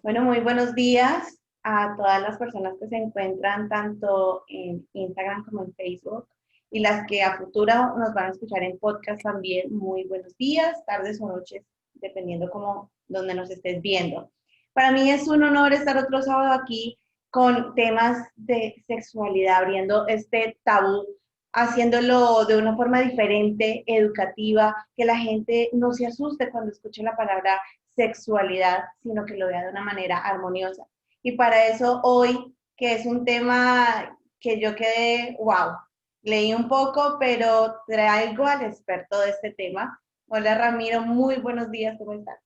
Bueno, muy buenos días a todas las personas que se encuentran tanto en Instagram como en Facebook y las que a futuro nos van a escuchar en podcast también. Muy buenos días, tardes o noches, dependiendo como donde nos estés viendo. Para mí es un honor estar otro sábado aquí con temas de sexualidad, abriendo este tabú, haciéndolo de una forma diferente, educativa, que la gente no se asuste cuando escuche la palabra sexualidad, sino que lo vea de una manera armoniosa. Y para eso hoy, que es un tema que yo quedé, wow, leí un poco, pero traigo al experto de este tema. Hola Ramiro, muy buenos días, ¿cómo estás?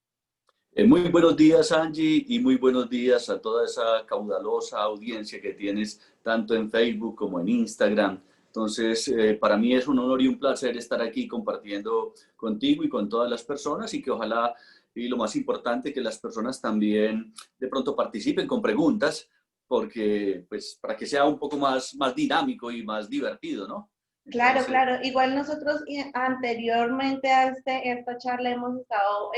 Muy buenos días, Angie, y muy buenos días a toda esa caudalosa audiencia que tienes tanto en Facebook como en Instagram. Entonces, para mí es un honor y un placer estar aquí compartiendo contigo y con todas las personas y que ojalá, y lo más importante, que las personas también de pronto participen con preguntas, porque, pues, para que sea un poco más dinámico y más divertido, ¿no? Claro, Entonces, claro. Igual nosotros anteriormente a esta charla hemos estado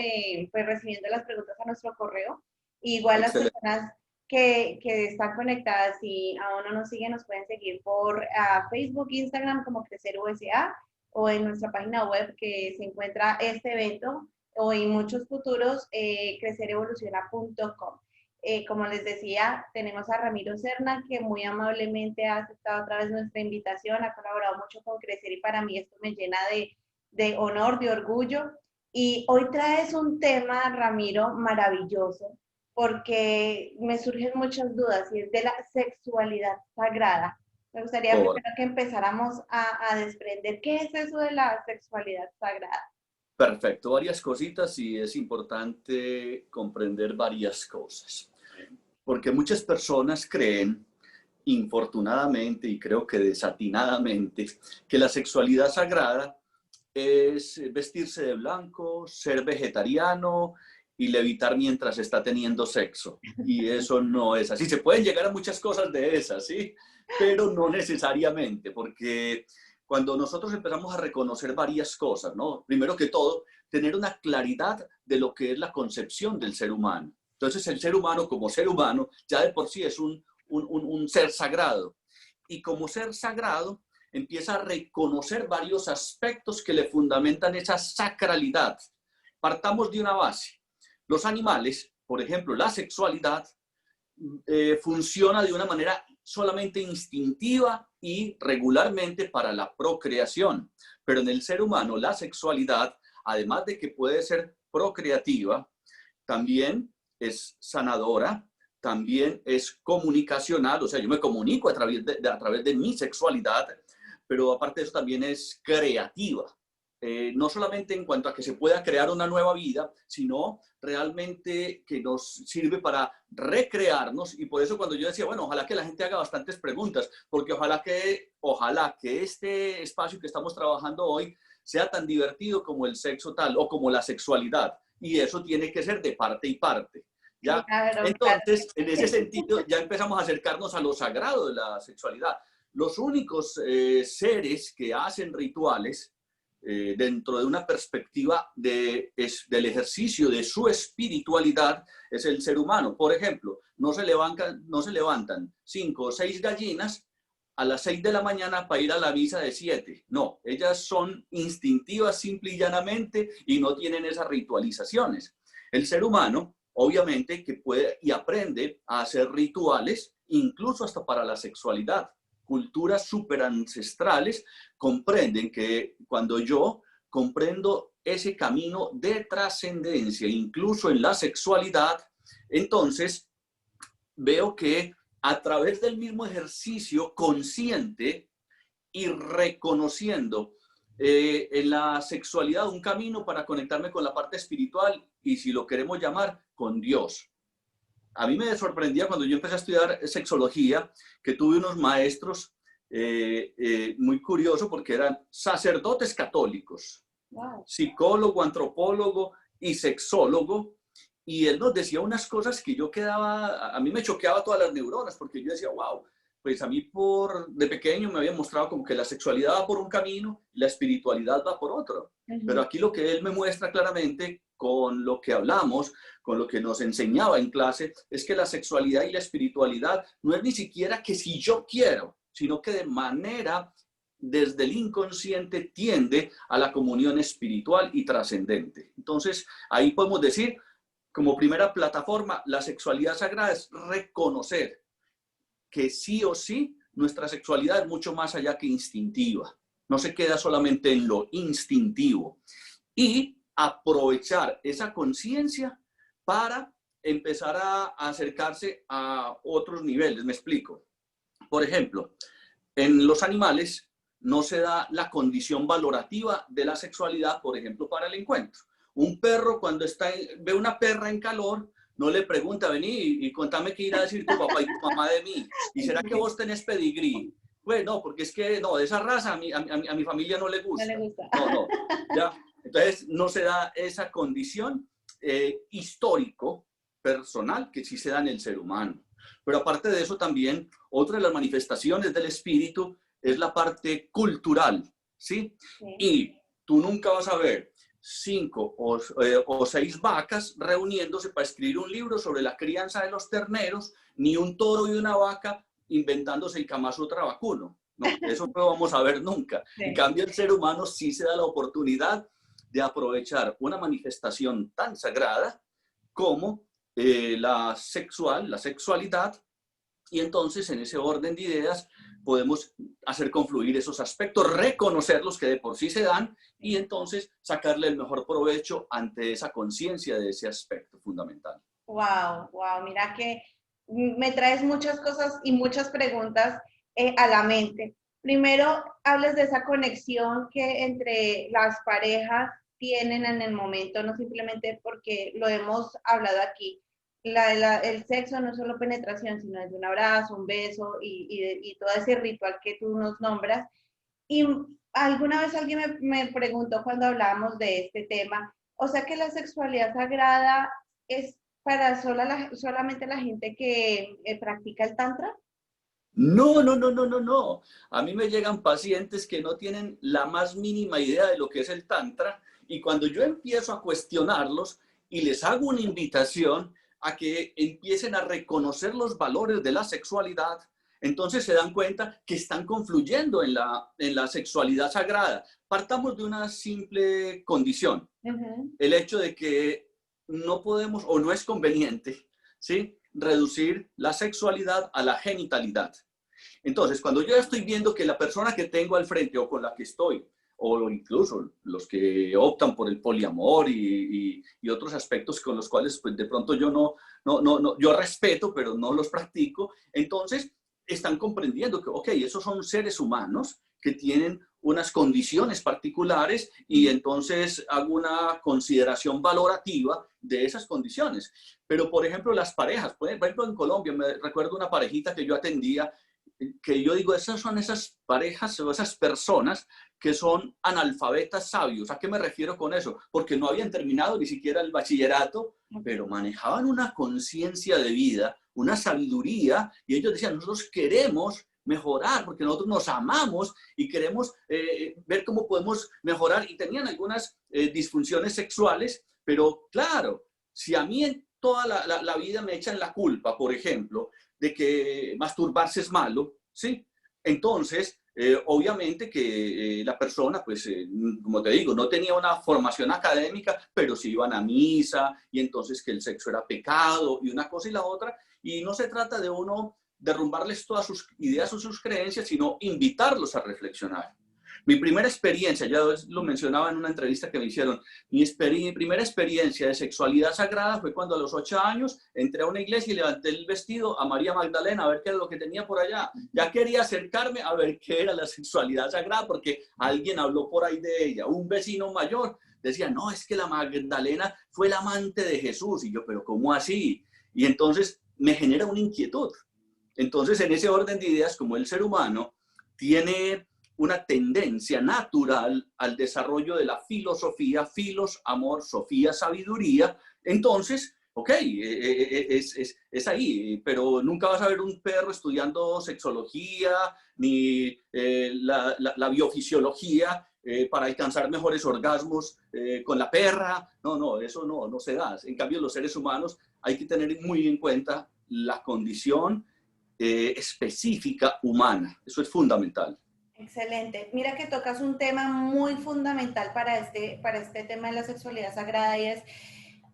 pues recibiendo las preguntas a nuestro correo. Igual las excelente. personas que están conectadas y aún no nos siguen nos pueden seguir por Facebook, Instagram como Crecer USA o en nuestra página web que se encuentra este evento o en muchos futuros crecerevoluciona.com. Como les decía, tenemos a Ramiro Serna, que muy amablemente ha aceptado otra vez nuestra invitación, ha colaborado mucho con Crecer y para mí esto me llena de honor, de orgullo. Y hoy traes un tema, Ramiro, maravilloso, porque me surgen muchas dudas y es de la sexualidad sagrada. Me gustaría Por, primero que empezáramos a desprender qué es eso de la sexualidad sagrada. Perfecto, varias cositas y es importante comprender varias cosas. Porque muchas personas creen, infortunadamente y creo que desatinadamente, que la sexualidad sagrada es vestirse de blanco, ser vegetariano y levitar mientras está teniendo sexo. Y eso no es así. Se pueden llegar a muchas cosas de esas, ¿sí? Pero no necesariamente, porque cuando nosotros empezamos a reconocer varias cosas, ¿no? Primero que todo, tener una claridad de lo que es la concepción del ser humano. Entonces, el ser humano como ser humano ya de por sí es un ser sagrado. Y como ser sagrado, empieza a reconocer varios aspectos que le fundamentan esa sacralidad. Partamos de una base. Los animales, por ejemplo, la sexualidad, funciona de una manera solamente instintiva y regularmente para la procreación. Pero en el ser humano, la sexualidad, además de que puede ser procreativa, también es sanadora, también es comunicacional, o sea, yo me comunico a través de mi sexualidad, pero aparte de eso también es creativa. No solamente en cuanto a que se pueda crear una nueva vida, sino realmente que nos sirve para recrearnos. Y por eso cuando yo decía, bueno, ojalá que la gente haga bastantes preguntas, porque ojalá que este espacio que estamos trabajando hoy sea tan divertido como el sexo tal o como la sexualidad. Y eso tiene que ser de parte y parte. ¿Ya? Claro, claro. Entonces, en ese sentido, ya empezamos a acercarnos a lo sagrado de la sexualidad. Los únicos seres que hacen rituales dentro de una perspectiva del ejercicio de su espiritualidad es el ser humano. Por ejemplo, no se levantan 5 o 6 gallinas a las 6 de la mañana para ir a la misa de 7. No, ellas son instintivas simple y llanamente y no tienen esas ritualizaciones. El ser humano, obviamente, que puede y aprende a hacer rituales, incluso hasta para la sexualidad. Culturas súper ancestrales comprenden que cuando yo comprendo ese camino de trascendencia, incluso en la sexualidad, entonces veo que a través del mismo ejercicio consciente y reconociendo en la sexualidad un camino para conectarme con la parte espiritual y, si lo queremos llamar, con Dios. A mí me sorprendía cuando yo empecé a estudiar sexología, que tuve unos maestros muy curiosos porque eran sacerdotes católicos, Wow. psicólogo, antropólogo y sexólogo, y él nos decía unas cosas que yo quedaba, a mí me choqueaba todas las neuronas, porque yo decía, wow, pues a mí de pequeño me había mostrado como que la sexualidad va por un camino y la espiritualidad va por otro. Pero aquí lo que él me muestra claramente con lo que hablamos, con lo que nos enseñaba en clase, es que la sexualidad y la espiritualidad no es ni siquiera que si yo quiero, sino que de manera desde el inconsciente tiende a la comunión espiritual y trascendente. Entonces, ahí podemos decir, como primera plataforma, la sexualidad sagrada es reconocer que sí o sí nuestra sexualidad es mucho más allá que instintiva. No se queda solamente en lo instintivo. Y aprovechar esa conciencia para empezar a acercarse a otros niveles. Me explico. Por ejemplo, en los animales no se da la condición valorativa de la sexualidad, por ejemplo, para el encuentro. Un perro cuando ve una perra en calor, no le pregunta, vení y contame qué irá a decir tu papá y tu mamá de mí. ¿Y será que vos tenés pedigrí? Pues no, porque es que no, de esa raza a mi familia no le gusta. No le gusta. No, ya. Entonces no se da esa condición histórico, personal, que sí se da en el ser humano. Pero aparte de eso también, otra de las manifestaciones del espíritu es la parte cultural, ¿sí? Sí. Y tú nunca vas a ver 5 o 6 vacas reuniéndose para escribir un libro sobre la crianza de los terneros, ni un toro y una vaca inventándose el Kama Sutra vacuno. No, eso no lo vamos a ver nunca. Sí. En cambio, el ser humano sí se da la oportunidad de aprovechar una manifestación tan sagrada como la sexualidad, y entonces en ese orden de ideas podemos hacer confluir esos aspectos, reconocerlos que de por sí se dan y entonces sacarle el mejor provecho ante esa conciencia de ese aspecto fundamental. Wow, mira que me traes muchas cosas y muchas preguntas a la mente. Primero, hablas de esa conexión que entre las parejas tienen en el momento, no simplemente porque lo hemos hablado aquí. El sexo no es solo penetración, sino es un abrazo, un beso y todo ese ritual que tú nos nombras. Y alguna vez alguien me preguntó cuando hablábamos de este tema, o sea que la sexualidad sagrada es para solamente la gente que practica el tantra. No. A mí me llegan pacientes que no tienen la más mínima idea de lo que es el tantra y cuando yo empiezo a cuestionarlos y les hago una invitación a que empiecen a reconocer los valores de la sexualidad, entonces se dan cuenta que están confluyendo en la sexualidad sagrada. Partamos de una simple condición, el hecho de que no podemos o no es conveniente, ¿sí?, reducir la sexualidad a la genitalidad. Entonces, cuando yo estoy viendo que la persona que tengo al frente o con la que estoy, o incluso los que optan por el poliamor y otros aspectos con los cuales pues, de pronto yo yo respeto, pero no los practico, entonces están comprendiendo que, ok, esos son seres humanos que tienen unas condiciones particulares y entonces hago una consideración valorativa de esas condiciones. Pero, por ejemplo, las parejas, por ejemplo, en Colombia, me recuerdo una parejita que yo atendía, que yo digo, esas son esas parejas o esas personas que son analfabetas sabios. ¿A qué me refiero con eso? Porque no habían terminado ni siquiera el bachillerato, pero manejaban una conciencia de vida, una sabiduría, y ellos decían, nosotros queremos mejorar porque nosotros nos amamos y queremos ver cómo podemos mejorar, y tenían algunas disfunciones sexuales, pero claro, si a mí en toda la vida me echan la culpa, por ejemplo, de que masturbarse es malo, ¿sí? Entonces, obviamente que la persona, pues, como te digo, no tenía una formación académica, pero sí iban a misa, y entonces que el sexo era pecado, y una cosa y la otra, y no se trata de uno derrumbarles todas sus ideas o sus creencias, sino invitarlos a reflexionar. Mi primera experiencia, ya lo mencionaba en una entrevista que me hicieron, mi primera experiencia de sexualidad sagrada fue cuando a los 8 años entré a una iglesia y levanté el vestido a María Magdalena a ver qué es lo que tenía por allá. Ya quería acercarme a ver qué era la sexualidad sagrada porque alguien habló por ahí de ella. Un vecino mayor decía, no, es que la Magdalena fue la amante de Jesús. Y yo, pero ¿cómo así? Y entonces me genera una inquietud. Entonces, en ese orden de ideas, como el ser humano tiene una tendencia natural al desarrollo de la filosofía, filos, amor, sofía, sabiduría, entonces Ok, es ahí, pero nunca vas a ver un perro estudiando sexología ni la biofisiología para alcanzar mejores orgasmos con la perra. No, no, eso no se da. En cambio, los seres humanos hay que tener muy en cuenta la condición específica humana. Eso es fundamental. Excelente. Mira que tocas un tema muy fundamental para este tema de la sexualidad sagrada y es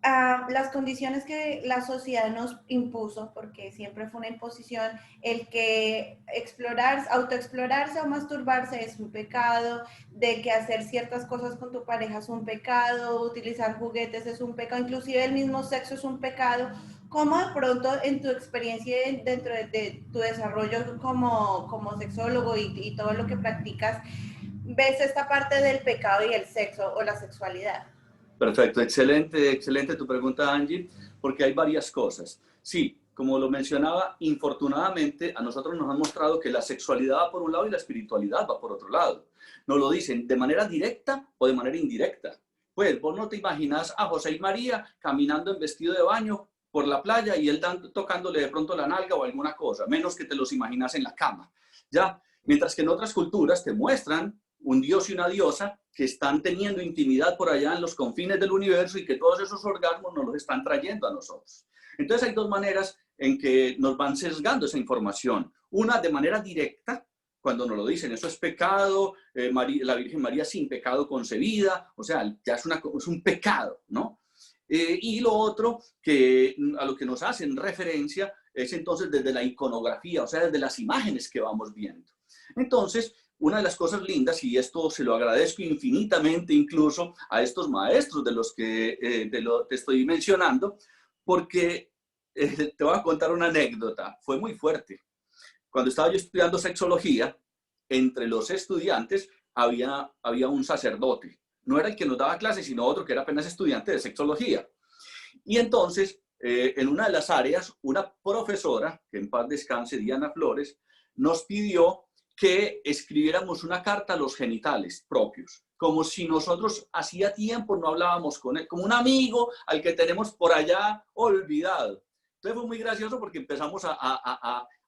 las condiciones que la sociedad nos impuso, porque siempre fue una imposición, el que autoexplorarse o masturbarse es un pecado, de que hacer ciertas cosas con tu pareja es un pecado, utilizar juguetes es un pecado, inclusive el mismo sexo es un pecado. ¿Cómo de pronto en tu experiencia dentro de tu desarrollo como sexólogo y todo lo que practicas, ves esta parte del pecado y el sexo o la sexualidad? Perfecto, excelente, excelente tu pregunta, Angie, porque hay varias cosas. Sí, como lo mencionaba, infortunadamente a nosotros nos han mostrado que la sexualidad va por un lado y la espiritualidad va por otro lado. Nos lo dicen de manera directa o de manera indirecta. Pues vos no te imaginas a José y María caminando en vestido de baño por la playa y él tocándole de pronto la nalga o alguna cosa, menos que te los imaginas en la cama. ¿Ya? Mientras que en otras culturas te muestran un dios y una diosa que están teniendo intimidad por allá en los confines del universo y que todos esos orgasmos nos los están trayendo a nosotros. Entonces hay dos maneras en que nos van sesgando esa información. Una de manera directa, cuando nos lo dicen, eso es pecado, la Virgen María sin pecado concebida, o sea, ya es un pecado, ¿no? Y lo otro, que a lo que nos hacen referencia, es entonces desde la iconografía, o sea, desde las imágenes que vamos viendo. Entonces, una de las cosas lindas, y esto se lo agradezco infinitamente incluso a estos maestros de los que te estoy mencionando, porque te voy a contar una anécdota, fue muy fuerte. Cuando estaba yo estudiando sexología, entre los estudiantes había un sacerdote. No era el que nos daba clases, sino otro que era apenas estudiante de sexología. Y entonces, en una de las áreas, una profesora, que en paz descanse, Diana Flores, nos pidió que escribiéramos una carta a los genitales propios, como si nosotros hacía tiempo no hablábamos con él, como un amigo al que tenemos por allá olvidado. Entonces fue muy gracioso porque empezamos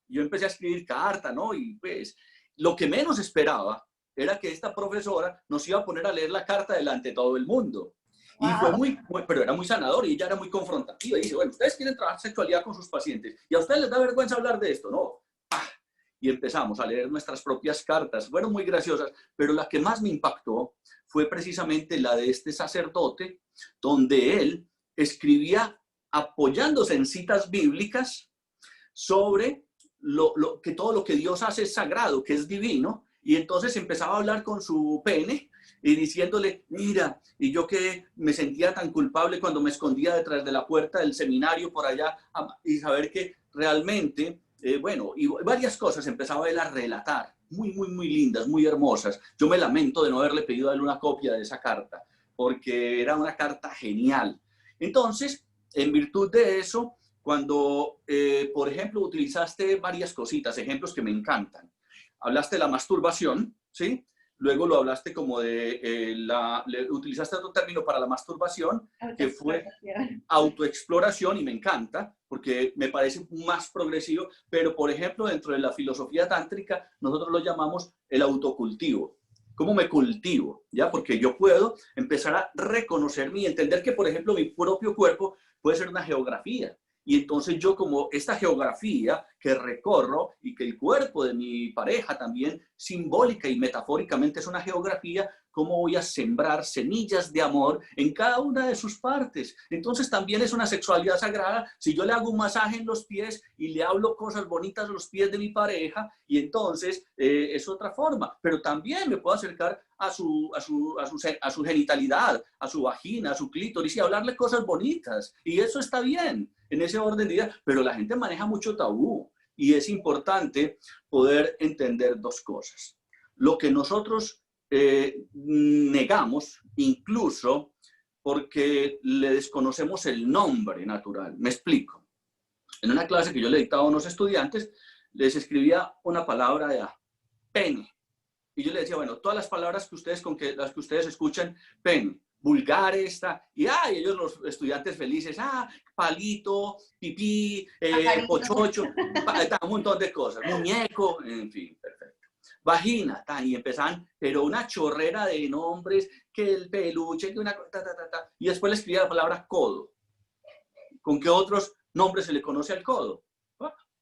yo empecé a escribir carta, ¿no? Y pues lo que menos esperaba era que esta profesora nos iba a poner a leer la carta delante de todo el mundo. Y fue Wow. pero era muy sanador y ella era muy confrontativa. Y dice, bueno, ustedes quieren trabajar sexualidad con sus pacientes y a ustedes les da vergüenza hablar de esto, ¿no? Y empezamos a leer nuestras propias cartas. Fueron muy graciosas, pero la que más me impactó fue precisamente la de este sacerdote, donde él escribía apoyándose en citas bíblicas sobre que todo lo que Dios hace es sagrado, que es divino, y entonces empezaba a hablar con su pene y diciéndole, mira, y yo que me sentía tan culpable cuando me escondía detrás de la puerta del seminario por allá, y saber que realmente, bueno, y varias cosas empezaba él a relatar, muy, muy, muy lindas, muy hermosas. Yo me lamento de no haberle pedido a él una copia de esa carta, porque era una carta genial. Entonces, en virtud de eso, cuando, por ejemplo, utilizaste varias cositas, ejemplos que me encantan. Hablaste de la masturbación, ¿sí? Luego lo hablaste como utilizaste otro término para la masturbación, que fue Autoexploración. autoexploración, y me encanta, porque me parece más progresivo, pero, por ejemplo, dentro de la filosofía tántrica, nosotros lo llamamos el autocultivo. ¿Cómo me cultivo? ¿Ya? Porque yo puedo empezar a reconocerme y entender que, por ejemplo, mi propio cuerpo puede ser una geografía. Y entonces yo, como esta geografía que recorro y que el cuerpo de mi pareja también simbólica y metafóricamente es una geografía, ¿cómo voy a sembrar semillas de amor en cada una de sus partes? Entonces también es una sexualidad sagrada si yo le hago un masaje en los pies y le hablo cosas bonitas a los pies de mi pareja, y entonces es otra forma. Pero también me puedo acercar a su genitalidad, a su vagina, a su clítoris y hablarle cosas bonitas. Y eso está bien en ese orden de vida, pero la gente maneja mucho tabú y es importante poder entender dos cosas. Lo que nosotros negamos, incluso porque le desconocemos el nombre natural. Me explico. En una clase que yo le dictaba a unos estudiantes, les escribía una palabra de pene. Y yo le decía, bueno, todas las palabras las que ustedes escuchan, pene. vulgares, y ellos los estudiantes felices, palito, pipí, pochocho, un montón de cosas, muñeco, en fin, perfecto. Vagina, y empezaban, pero una chorrera de nombres, que el peluche, que una y después le escribía la palabra codo. ¿Con qué otros nombres se le conoce al codo?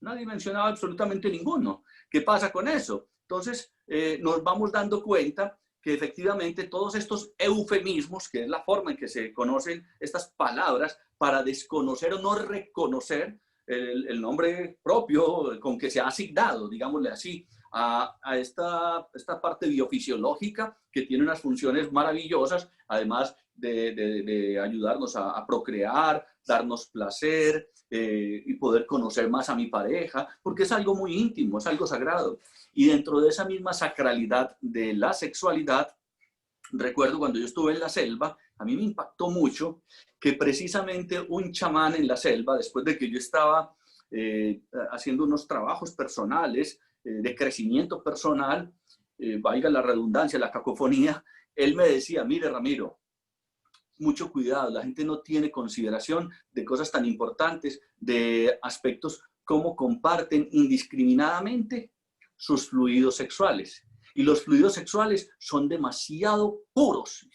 Nadie mencionaba absolutamente ninguno. ¿Qué pasa con eso? Entonces, nos vamos dando cuenta que efectivamente todos estos eufemismos, que es la forma en que se conocen estas palabras para desconocer o no reconocer el nombre propio con que se ha asignado, digámosle así, a esta parte biofisiológica que tiene unas funciones maravillosas, además de ayudarnos a procrear, darnos placer y poder conocer más a mi pareja, porque es algo muy íntimo, es algo sagrado. Y dentro de esa misma sacralidad de la sexualidad, recuerdo cuando yo estuve en la selva, a mí me impactó mucho que precisamente un chamán en la selva, después de que yo estaba haciendo unos trabajos personales, de crecimiento personal, valga la redundancia, la cacofonía, él me decía, mire Ramiro, mucho cuidado, la gente no tiene consideración de cosas tan importantes, de aspectos como comparten indiscriminadamente sus fluidos sexuales. Y los fluidos sexuales son demasiado puros.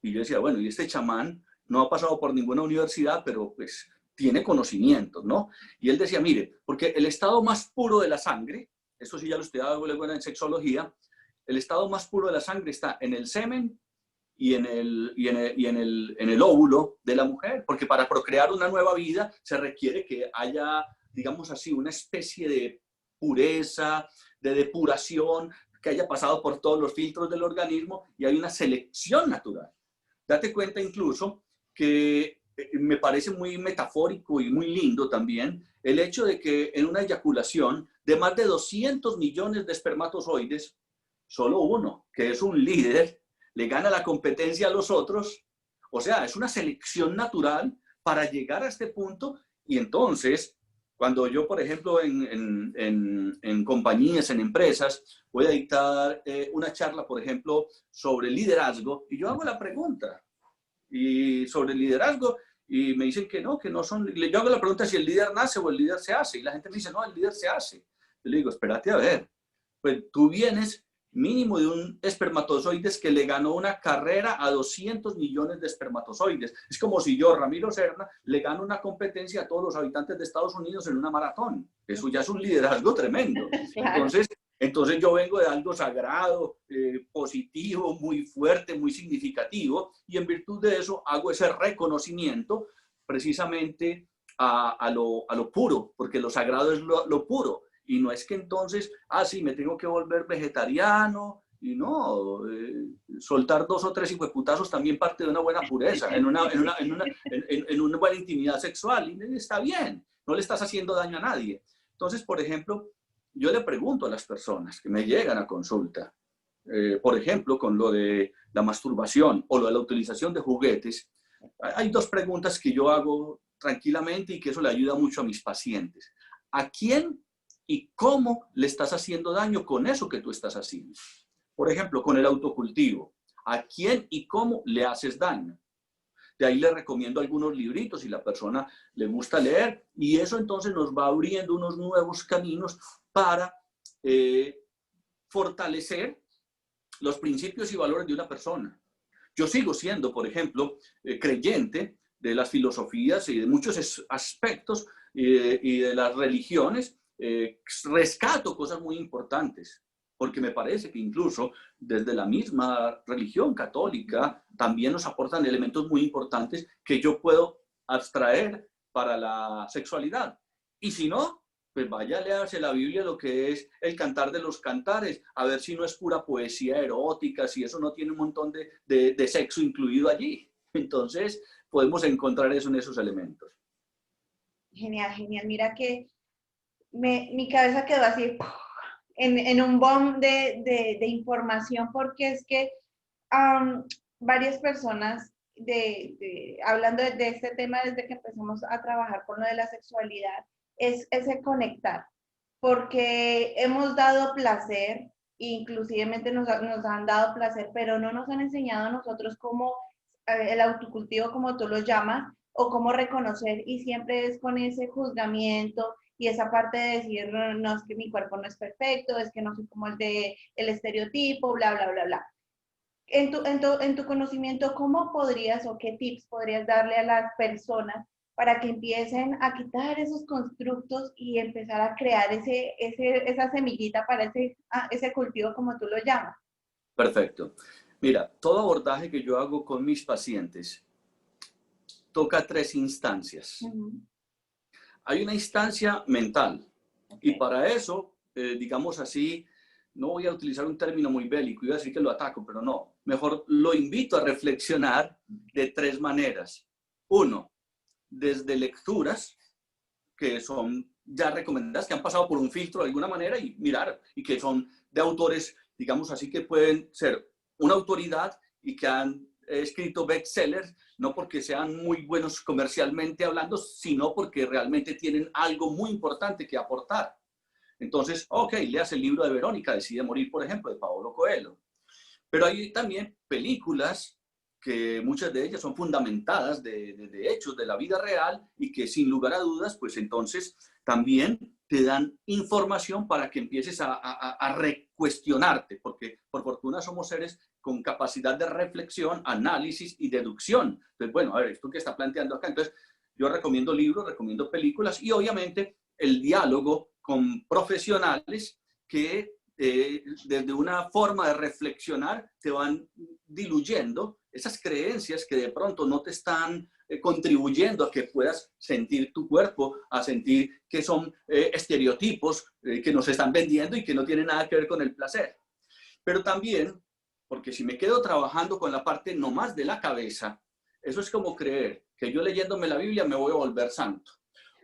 Y yo decía, bueno, y este chamán no ha pasado por ninguna universidad, pero pues tiene conocimientos, ¿no? Y él decía, mire, porque el estado más puro de la sangre, esto sí ya lo estudiaba en sexología, el estado más puro de la sangre está en el semen y en el óvulo de la mujer, porque para procrear una nueva vida se requiere que haya, digamos así, una especie de pureza, de depuración, que haya pasado por todos los filtros del organismo y hay una selección natural. Date cuenta incluso que me parece muy metafórico y muy lindo también el hecho de que en una eyaculación de más de 200 millones de espermatozoides, solo uno, que es un líder, le gana la competencia a los otros. O sea, es una selección natural para llegar a este punto. Y entonces, cuando yo, por ejemplo, en compañías, en empresas, voy a dictar una charla, por ejemplo, sobre liderazgo, y yo hago la pregunta y sobre el liderazgo, y me dicen que no son, yo hago la pregunta si el líder nace o el líder se hace, y la gente me dice, no, el líder se hace. Yo le digo, espérate a ver, pues tú vienes mínimo de un espermatozoides que le ganó una carrera a 200 millones de espermatozoides. Es como si yo, Ramiro Serna, le gano una competencia a todos los habitantes de Estados Unidos en una maratón. Eso ya es un liderazgo tremendo. Claro. Entonces yo vengo de algo sagrado, positivo, muy fuerte, muy significativo, y en virtud de eso hago ese reconocimiento precisamente a lo puro, porque lo sagrado es lo puro. Y no es que entonces, sí, me tengo que volver vegetariano, y no, soltar 2 o 3 hijueputazos también parte de una buena pureza, en una buena intimidad sexual, y está bien, no le estás haciendo daño a nadie. Entonces, por ejemplo, yo le pregunto a las personas que me llegan a consulta, por ejemplo, con lo de la masturbación o lo de la utilización de juguetes, hay 2 preguntas que yo hago tranquilamente y que eso le ayuda mucho a mis pacientes. ¿A quién y cómo le estás haciendo daño con eso que tú estás haciendo? Por ejemplo, con el autocultivo. ¿A quién y cómo le haces daño? De ahí le recomiendo algunos libritos si la persona le gusta leer, y eso entonces nos va abriendo unos nuevos caminos para fortalecer los principios y valores de una persona. Yo sigo siendo, por ejemplo, creyente de las filosofías y de muchos aspectos y de las religiones. Rescato cosas muy importantes, porque me parece que incluso desde la misma religión católica también nos aportan elementos muy importantes que yo puedo abstraer para la sexualidad. Y si no, pues vaya a leerse la Biblia, lo que es el Cantar de los Cantares, a ver si no es pura poesía erótica, si eso no tiene un montón de sexo incluido allí. Entonces, podemos encontrar eso en esos elementos. Genial, genial. Mira que mi cabeza quedó así en un bomb de información, porque es que varias personas hablando de este tema desde que empezamos a trabajar con lo de la sexualidad, es ese conectar, porque hemos dado placer, inclusivemente nos han dado placer, pero no nos han enseñado a nosotros cómo el autocultivo, como tú lo llamas, o cómo reconocer, y siempre es con ese juzgamiento y esa parte de decir, no, es que mi cuerpo no es perfecto, es que no soy como el estereotipo, bla, bla, bla, bla. En tu conocimiento, ¿cómo podrías o qué tips podrías darle a las personas para que empiecen a quitar esos constructos y empezar a crear esa semillita para ese cultivo, como tú lo llamas? Perfecto. Mira, todo abordaje que yo hago con mis pacientes toca tres instancias. Uh-huh. Hay una instancia mental, y Okay. para eso, digamos así, no voy a utilizar un término muy bélico, iba a decir que lo ataco, pero no. Mejor lo invito a reflexionar de tres maneras. Uno, desde lecturas que son ya recomendadas, que han pasado por un filtro de alguna manera y mirar, y que son de autores, digamos así, que pueden ser una autoridad y que han escrito bestsellers, no porque sean muy buenos comercialmente hablando, sino porque realmente tienen algo muy importante que aportar. Entonces, ok, leas el libro de Verónica, Decide Morir, por ejemplo, de Paulo Coelho. Pero hay también películas que muchas de ellas son fundamentadas de hechos de la vida real y que sin lugar a dudas, pues entonces también te dan información para que empieces a recuestionarte, porque por fortuna somos seres con capacidad de reflexión, análisis y deducción. Entonces, bueno, a ver, esto que está planteando acá. Entonces, yo recomiendo libros, recomiendo películas y obviamente el diálogo con profesionales que desde una forma de reflexionar te van diluyendo esas creencias que de pronto no te están contribuyendo a que puedas sentir tu cuerpo, a sentir que son estereotipos que nos están vendiendo y que no tienen nada que ver con el placer. Pero también, porque si me quedo trabajando con la parte nomás de la cabeza, eso es como creer que yo leyéndome la Biblia me voy a volver santo.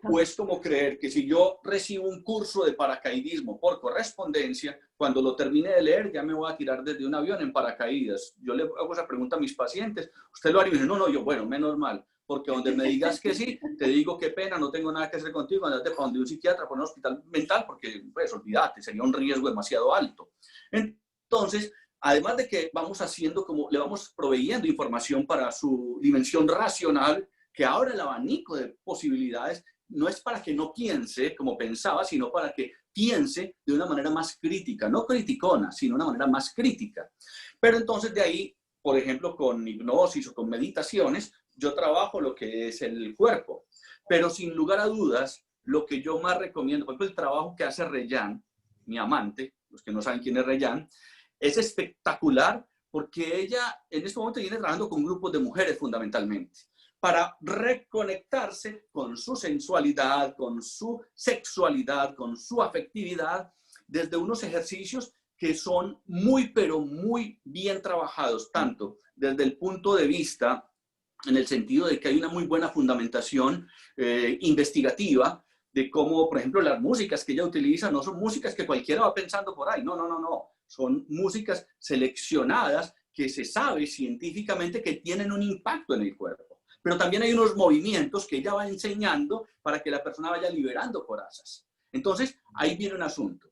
O es como creer que si yo recibo un curso de paracaidismo por correspondencia, cuando lo termine de leer ya me voy a tirar desde un avión en paracaídas. Yo le hago esa pregunta a mis pacientes. ¿Usted lo haría? Y dice, no, yo, bueno, menos mal. Porque donde me digas que sí, te digo qué pena, no tengo nada que hacer contigo, andate para donde un psiquiatra, para un hospital mental, porque, pues, olvídate, sería un riesgo demasiado alto. Entonces, además de que vamos haciendo como, le vamos proveyendo información para su dimensión racional, que abre el abanico de posibilidades, no es para que no piense como pensaba, sino para que piense de una manera más crítica, no criticona, sino una manera más crítica. Pero entonces de ahí, por ejemplo, con hipnosis o con meditaciones, yo trabajo lo que es el cuerpo. Pero sin lugar a dudas, lo que yo más recomiendo, por ejemplo, el trabajo que hace Reyán, mi amante, los que no saben quién es Reyán, es espectacular porque ella en este momento viene trabajando con grupos de mujeres fundamentalmente, para reconectarse con su sensualidad, con su sexualidad, con su afectividad, desde unos ejercicios que son muy, pero muy bien trabajados, tanto desde el punto de vista, en el sentido de que hay una muy buena fundamentación investigativa, de cómo, por ejemplo, las músicas que ella utiliza no son músicas que cualquiera va pensando por ahí, no, no, no, no, son músicas seleccionadas que se sabe científicamente que tienen un impacto en el cuerpo. Pero también hay unos movimientos que ella va enseñando para que la persona vaya liberando corazas. Entonces, ahí viene un asunto.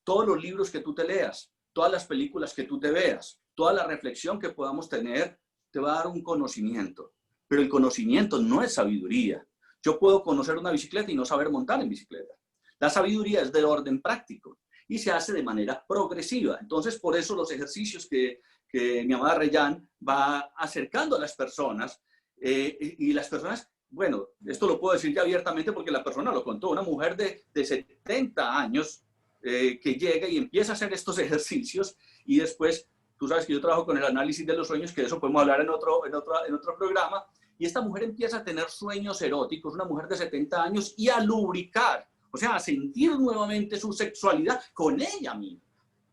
Todos los libros que tú te leas, todas las películas que tú te veas, toda la reflexión que podamos tener, te va a dar un conocimiento. Pero el conocimiento no es sabiduría. Yo puedo conocer una bicicleta y no saber montar en bicicleta. La sabiduría es de orden práctico y se hace de manera progresiva. Entonces, por eso los ejercicios que mi amada Reyán va acercando a las personas, y las personas, bueno, esto lo puedo decir ya abiertamente porque la persona lo contó, una mujer de 70 años que llega y empieza a hacer estos ejercicios y después, tú sabes que yo trabajo con el análisis de los sueños, que de eso podemos hablar en otro programa, y esta mujer empieza a tener sueños eróticos, una mujer de 70 años, y a lubricar, o sea, a sentir nuevamente su sexualidad con ella misma.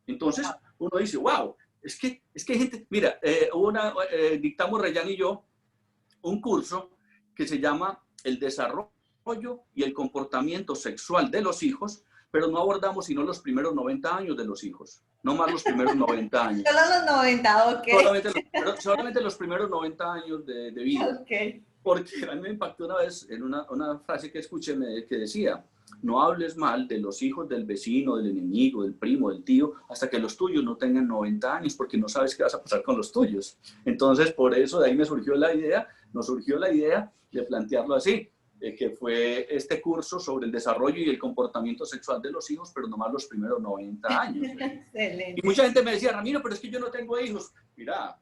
Entonces, uno dice, wow, es que hay gente, mira, dictamos Reyán y yo un curso que se llama El desarrollo y el comportamiento sexual de los hijos, pero no abordamos sino los primeros 90 años de los hijos, no más los primeros 90 años. Solo los 90, ok. Solamente los primeros 90 años de vida. Okay. Porque a mí me impactó una vez en una frase que escuché que decía, no hables mal de los hijos del vecino, del enemigo, del primo, del tío, hasta que los tuyos no tengan 90 años, porque no sabes qué vas a pasar con los tuyos. Entonces, por eso de ahí nos surgió la idea de plantearlo así, que fue este curso sobre el desarrollo y el comportamiento sexual de los hijos, pero nomás los primeros 90 años. Excelente. Y mucha gente me decía, Ramiro, pero es que yo no tengo hijos. Mira,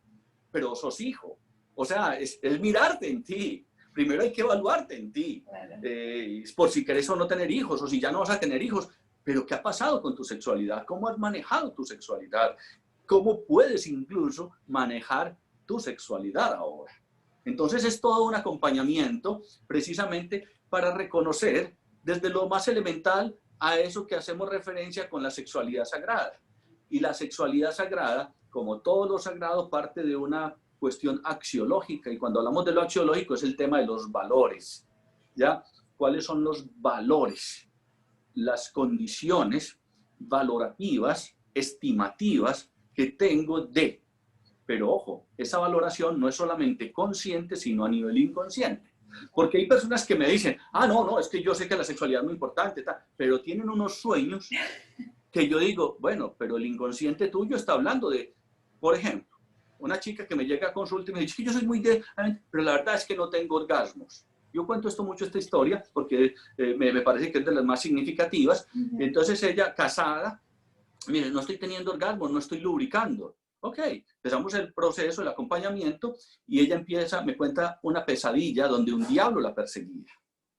pero sos hijo. O sea, es mirarte en ti. Primero hay que evaluarte en ti. Claro. Por si querés o no tener hijos, o si ya no vas a tener hijos. Pero ¿qué ha pasado con tu sexualidad? ¿Cómo has manejado tu sexualidad? ¿Cómo puedes incluso manejar tu sexualidad ahora? Entonces es todo un acompañamiento precisamente para reconocer desde lo más elemental a eso que hacemos referencia con la sexualidad sagrada. Y la sexualidad sagrada, como todo lo sagrado, parte de una cuestión axiológica. Y cuando hablamos de lo axiológico es el tema de los valores. ¿Ya? ¿Cuáles son los valores? Las condiciones valorativas, estimativas que tengo de. Pero ojo, esa valoración no es solamente consciente, sino a nivel inconsciente. Porque hay personas que me dicen, no, es que yo sé que la sexualidad es muy importante, pero tienen unos sueños que yo digo, bueno, pero el inconsciente tuyo está hablando de, por ejemplo, una chica que me llega a consulta y me dice que yo soy muy de, pero la verdad es que no tengo orgasmos. Yo cuento esta historia, porque me parece que es de las más significativas. Entonces ella, casada, mire, no estoy teniendo orgasmos, no estoy lubricando. Ok, empezamos el proceso, el acompañamiento, y ella me cuenta una pesadilla donde un diablo la perseguía.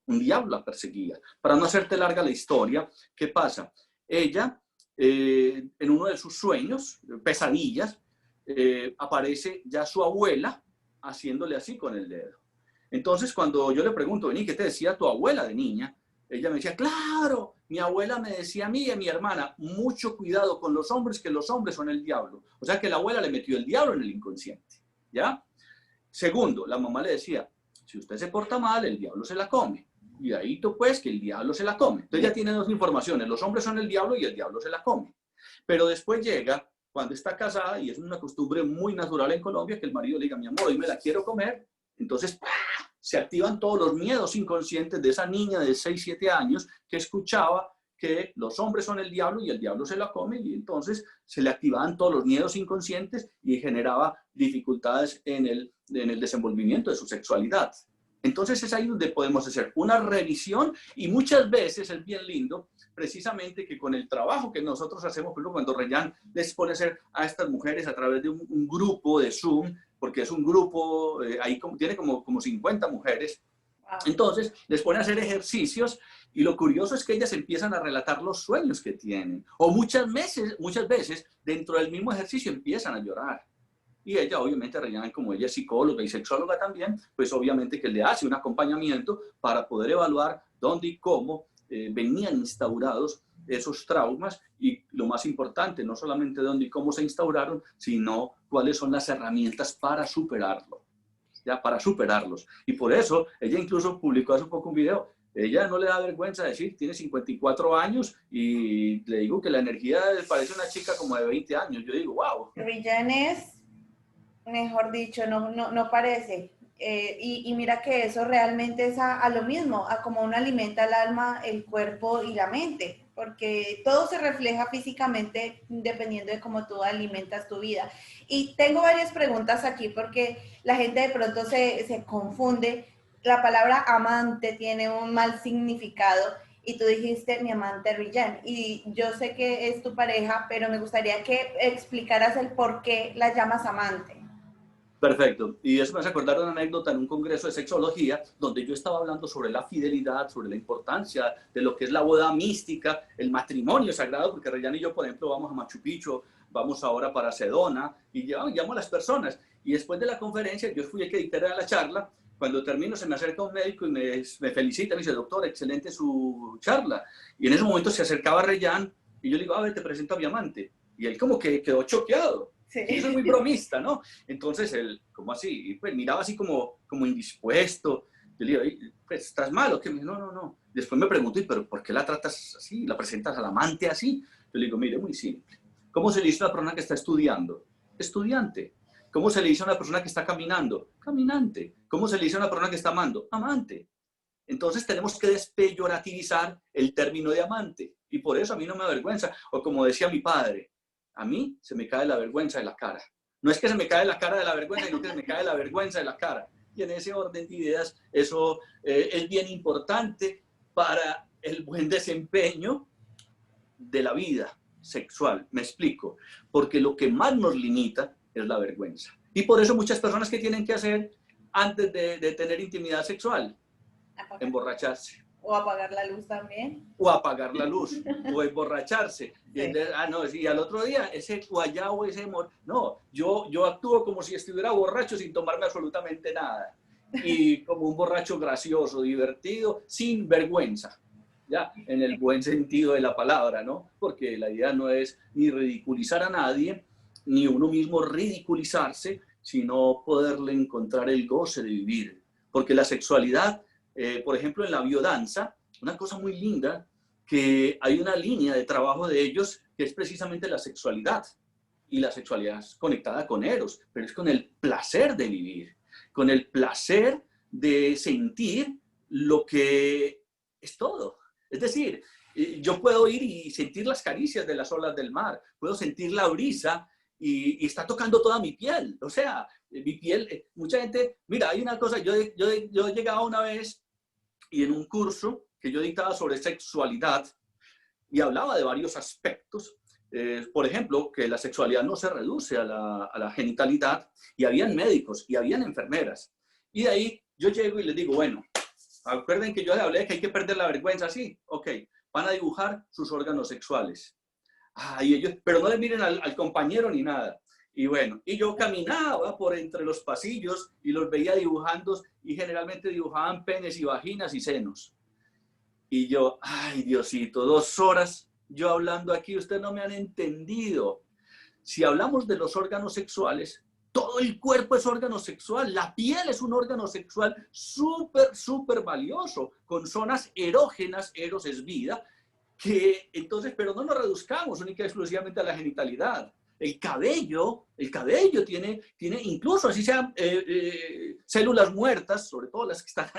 Un diablo la perseguía. Para no hacerte larga la historia, ¿qué pasa? Ella, en uno de sus sueños, pesadillas, aparece ya su abuela haciéndole así con el dedo. Entonces, cuando yo le pregunto, vení, ¿qué te decía tu abuela de niña? Ella me decía, claro, mi abuela me decía a mí y a mi hermana, mucho cuidado con los hombres, que los hombres son el diablo. O sea que la abuela le metió el diablo en el inconsciente, ¿ya? Segundo, la mamá le decía, si usted se porta mal, el diablo se la come. Y ahí tú pues que el diablo se la come. Entonces ya tiene dos informaciones, los hombres son el diablo y el diablo se la come. Pero después llega, cuando está casada, y es una costumbre muy natural en Colombia, que el marido le diga, mi amor, hoy me la quiero comer. Entonces, se activan todos los miedos inconscientes de esa niña de 6, 7 años que escuchaba que los hombres son el diablo y el diablo se la come, y entonces se le activaban todos los miedos inconscientes y generaba dificultades en el desenvolvimiento de su sexualidad. Entonces es ahí donde podemos hacer una revisión, y muchas veces es bien lindo precisamente que con el trabajo que nosotros hacemos, por ejemplo, cuando Reyán les pone a hacer a estas mujeres a través de un grupo de Zoom, porque es un grupo, ahí tiene como 50 mujeres, entonces les pone a hacer ejercicios, y lo curioso es que ellas empiezan a relatar los sueños que tienen, o muchas veces dentro del mismo ejercicio empiezan a llorar. Y ella, obviamente, Reyán, como ella es psicóloga y sexóloga también, pues obviamente que le hace un acompañamiento para poder evaluar dónde y cómo venían instaurados esos traumas, y lo más importante, no solamente dónde y cómo se instauraron, sino cuáles son las herramientas para superarlo, ya, para superarlos. Y por eso ella incluso publicó hace poco un video. Ella no le da vergüenza decir, tiene 54 años y le digo que la energía parece una chica como de 20 años. Yo digo, wow. Rillán es, mejor dicho, no parece. Y mira que eso realmente es a lo mismo, a como uno alimenta el alma, el cuerpo y la mente, porque todo se refleja físicamente dependiendo de cómo tú alimentas tu vida. Y tengo varias preguntas aquí porque la gente de pronto se confunde. La palabra amante tiene un mal significado y tú dijiste mi amante Rillán, y yo sé que es tu pareja, pero me gustaría que explicaras el por qué la llamas amante. Perfecto. Y eso me hace acordar de una anécdota en un congreso de sexología donde yo estaba hablando sobre la fidelidad, sobre la importancia de lo que es la boda mística, el matrimonio sagrado, porque Reyán y yo, por ejemplo, vamos a Machu Picchu, vamos ahora para Sedona, y llamo a las personas. Y después de la conferencia, yo fui el que dictara la charla. Cuando termino, se me acerca un médico y me felicita, me dice, doctor, excelente su charla. Y en ese momento se acercaba Reyán y yo le digo, a ver, te presento a mi amante. Y él como que quedó choqueado. Sí. Eso es muy bromista, ¿no? Entonces él, como así, y pues miraba así como indispuesto. Yo le digo, pues, ¿estás mal o qué? No. Después me pregunto, ¿pero por qué la tratas así? ¿La presentas al amante así? Yo le digo, mire, muy simple. ¿Cómo se le dice a una persona que está estudiando? Estudiante. ¿Cómo se le dice a una persona que está caminando? Caminante. ¿Cómo se le dice a una persona que está amando? Amante. Entonces tenemos que despeyorativizar el término de amante. Y por eso a mí no me avergüenza. O como decía mi padre, a mí se me cae la vergüenza de la cara. No es que se me cae la cara de la vergüenza, sino que se me cae la vergüenza de la cara. Y en ese orden de ideas, eso es bien importante para el buen desempeño de la vida sexual. Me explico. Porque lo que más nos limita es la vergüenza. Y por eso muchas personas, ¿qué tienen que hacer antes de tener intimidad sexual? Emborracharse. O apagar la luz también. O apagar la luz, o emborracharse. Sí. Y al otro día, ese guayabo, ese amor. No, yo actúo como si estuviera borracho sin tomarme absolutamente nada. Y como un borracho gracioso, divertido, sin vergüenza. Ya, en el buen sentido de la palabra, ¿no? Porque la idea no es ni ridiculizar a nadie, ni uno mismo ridiculizarse, sino poderle encontrar el goce de vivir. Porque la sexualidad, por ejemplo, en la biodanza, una cosa muy linda, que hay una línea de trabajo de ellos que es precisamente la sexualidad. Y la sexualidad es conectada con Eros, pero es con el placer de vivir, con el placer de sentir lo que es todo. Es decir, yo puedo ir y sentir las caricias de las olas del mar, puedo sentir la brisa y está tocando toda mi piel. O sea, mi piel, mucha gente, mira, hay una cosa, yo llegaba una vez y en un curso que yo dictaba sobre sexualidad y hablaba de varios aspectos, por ejemplo, que la sexualidad no se reduce a la genitalidad, y habían médicos y habían enfermeras. Y de ahí yo llego y les digo, bueno, acuerden que yo les hablé de que hay que perder la vergüenza, sí, ok, van a dibujar sus órganos sexuales. Y ellos, pero no le miren al compañero ni nada. Y bueno, y yo caminaba por entre los pasillos y los veía dibujando, y generalmente dibujaban penes y vaginas y senos. Y yo, ay Diosito, 2 horas yo hablando aquí, ustedes no me han entendido. Si hablamos de los órganos sexuales, todo el cuerpo es órgano sexual, la piel es un órgano sexual súper valioso, con zonas erógenas, eros es vida, que entonces, pero no nos reduzcamos única y exclusivamente a la genitalidad. El cabello tiene incluso así sean células muertas, sobre todo las que están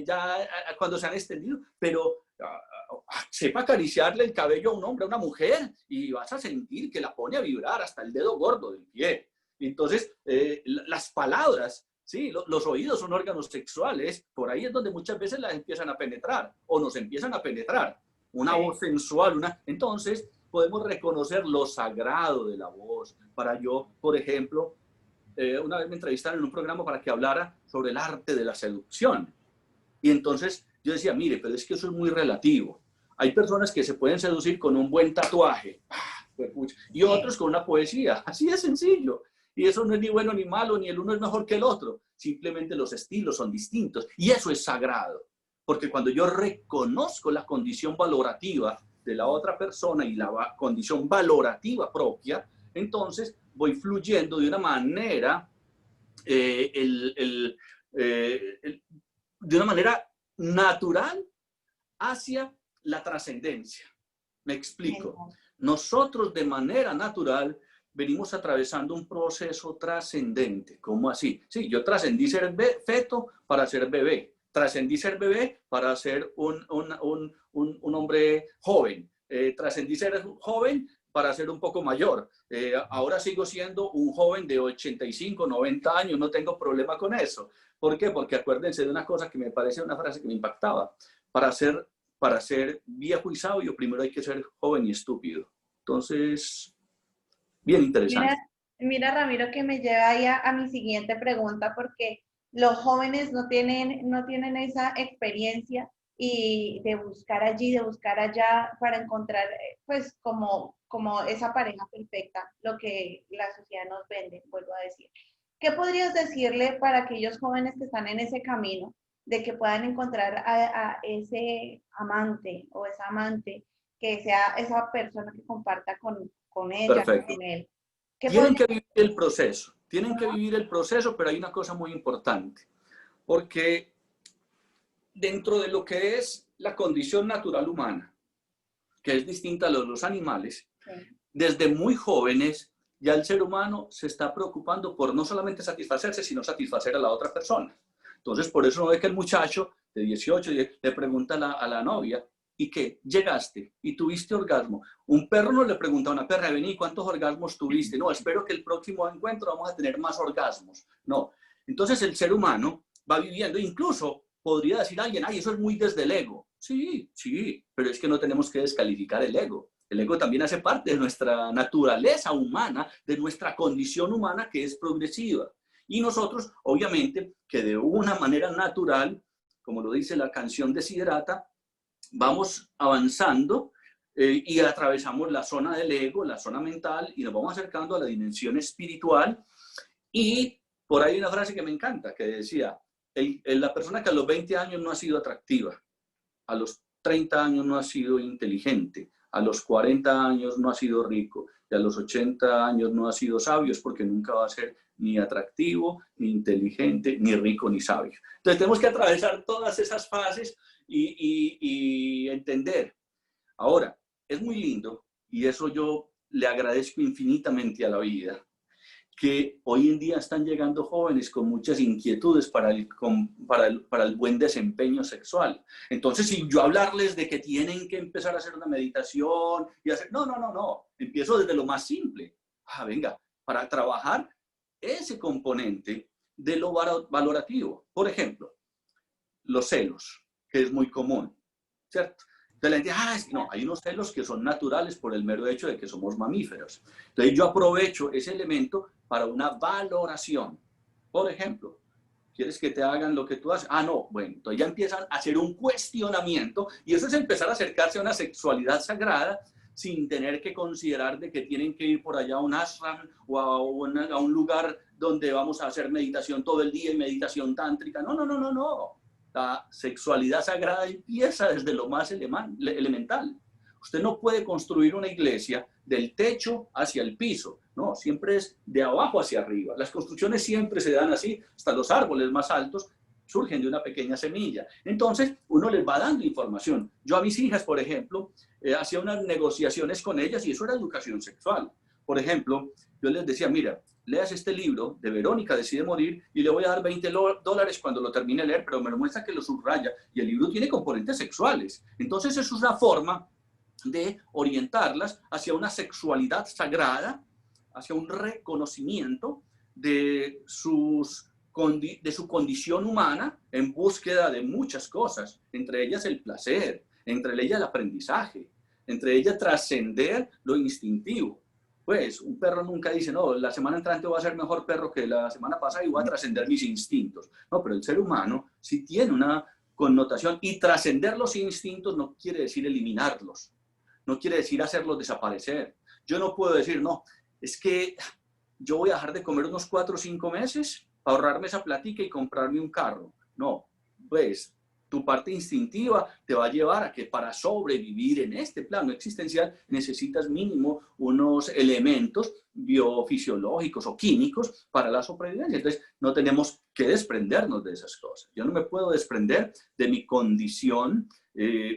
ya cuando se han extendido, pero sepa acariciarle el cabello a un hombre, a una mujer, y vas a sentir que la pone a vibrar hasta el dedo gordo del pie. Entonces, las palabras, sí, los oídos son órganos sexuales, por ahí es donde muchas veces las empiezan a penetrar, o nos empiezan a penetrar. Una voz sensual, entonces podemos reconocer lo sagrado de la voz. Para yo, por ejemplo, una vez me entrevistaron en un programa para que hablara sobre el arte de la seducción. Y entonces yo decía, mire, pero es que eso es muy relativo. Hay personas que se pueden seducir con un buen tatuaje, y otros con una poesía. Así de sencillo. Y eso no es ni bueno ni malo, ni el uno es mejor que el otro. Simplemente los estilos son distintos. Y eso es sagrado. Porque cuando yo reconozco la condición valorativa de la otra persona y la condición valorativa propia, entonces voy fluyendo de una manera, de una manera natural hacia la trascendencia. Me explico. Nosotros de manera natural venimos atravesando un proceso trascendente. ¿Cómo así? Sí, yo trascendí ser feto para ser bebé. Trascendí ser bebé para ser un hombre joven. Trascendí ser joven para ser un poco mayor. Ahora sigo siendo un joven de 85, 90 años, no tengo problema con eso. ¿Por qué? Porque acuérdense de una cosa que me parece una frase que me impactaba. Para ser viejo y sabio, primero hay que ser joven y estúpido. Entonces, bien interesante. Mira Ramiro, que me lleva ahí a mi siguiente pregunta, porque los jóvenes no tienen esa experiencia y de buscar allí, de buscar allá para encontrar, pues, como esa pareja perfecta, lo que la sociedad nos vende, vuelvo a decir. ¿Qué podrías decirle para aquellos jóvenes que están en ese camino de que puedan encontrar a ese amante o esa amante que sea esa persona que comparta con ella, Perfecto. con él? Tienen que vivir el proceso, pero hay una cosa muy importante, porque dentro de lo que es la condición natural humana, que es distinta a los animales, desde muy jóvenes ya el ser humano se está preocupando por no solamente satisfacerse, sino satisfacer a la otra persona. Entonces, por eso no ve que el muchacho de 18, le pregunta a la novia, ¿y qué? ¿Llegaste? ¿Y tuviste orgasmo? Un perro no le pregunta a una perra, vení, ¿cuántos orgasmos tuviste? No, espero que el próximo encuentro vamos a tener más orgasmos. No. Entonces el ser humano va viviendo, incluso podría decir alguien, ay, eso es muy desde el ego. Sí, sí, pero es que no tenemos que descalificar el ego. El ego también hace parte de nuestra naturaleza humana, de nuestra condición humana que es progresiva. Y nosotros, obviamente, que de una manera natural, como lo dice la canción Desiderata, vamos avanzando y atravesamos la zona del ego, la zona mental, y nos vamos acercando a la dimensión espiritual. Y por ahí hay una frase que me encanta, que decía, la persona que a los 20 años no ha sido atractiva, a los 30 años no ha sido inteligente, a los 40 años no ha sido rico, y a los 80 años no ha sido sabio, es porque nunca va a ser ni atractivo, ni inteligente, ni rico, ni sabio. Entonces tenemos que atravesar todas esas fases y entender. Ahora, es muy lindo, y eso yo le agradezco infinitamente a la vida, que hoy en día están llegando jóvenes con muchas inquietudes para el buen desempeño sexual. Entonces, si yo hablarles de que tienen que empezar a hacer una meditación y hacer... No. Empiezo desde lo más simple. Venga, para trabajar ese componente de lo valorativo. Por ejemplo, los celos, que es muy común, ¿cierto? Entonces la gente, es que no, hay unos celos que son naturales por el mero hecho de que somos mamíferos. Entonces yo aprovecho ese elemento para una valoración. Por ejemplo, ¿quieres que te hagan lo que tú haces? No, bueno, entonces ya empiezan a hacer un cuestionamiento y eso es empezar a acercarse a una sexualidad sagrada sin tener que considerar de que tienen que ir por allá a un ashram o a un lugar donde vamos a hacer meditación todo el día y meditación tántrica. No. La sexualidad sagrada empieza desde lo más elemental. Usted no puede construir una iglesia del techo hacia el piso, no, siempre es de abajo hacia arriba. Las construcciones siempre se dan así, hasta los árboles más altos surgen de una pequeña semilla. Entonces, uno les va dando información. Yo a mis hijas, por ejemplo, hacía unas negociaciones con ellas y eso era educación sexual. Por ejemplo, yo les decía, mira, leas este libro de Verónica Decide Morir y le voy a dar $20 cuando lo termine de leer, pero me lo muestra que lo subraya y el libro tiene componentes sexuales. Entonces eso es una forma de orientarlas hacia una sexualidad sagrada, hacia un reconocimiento de su condición humana en búsqueda de muchas cosas, entre ellas el placer, entre ellas el aprendizaje, entre ellas trascender lo instintivo. Pues un perro nunca dice, no, la semana entrante voy a ser mejor perro que la semana pasada y voy a trascender mis instintos. No, pero el ser humano sí tiene una connotación y trascender los instintos no quiere decir eliminarlos, no quiere decir hacerlos desaparecer. Yo no puedo decir, no, es que yo voy a dejar de comer unos 4 o 5 meses para ahorrarme esa platica y comprarme un carro. No, pues tu parte instintiva te va a llevar a que para sobrevivir en este plano existencial necesitas mínimo unos elementos biofisiológicos o químicos para la sobrevivencia. Entonces, no tenemos que desprendernos de esas cosas. Yo no me puedo desprender de mi condición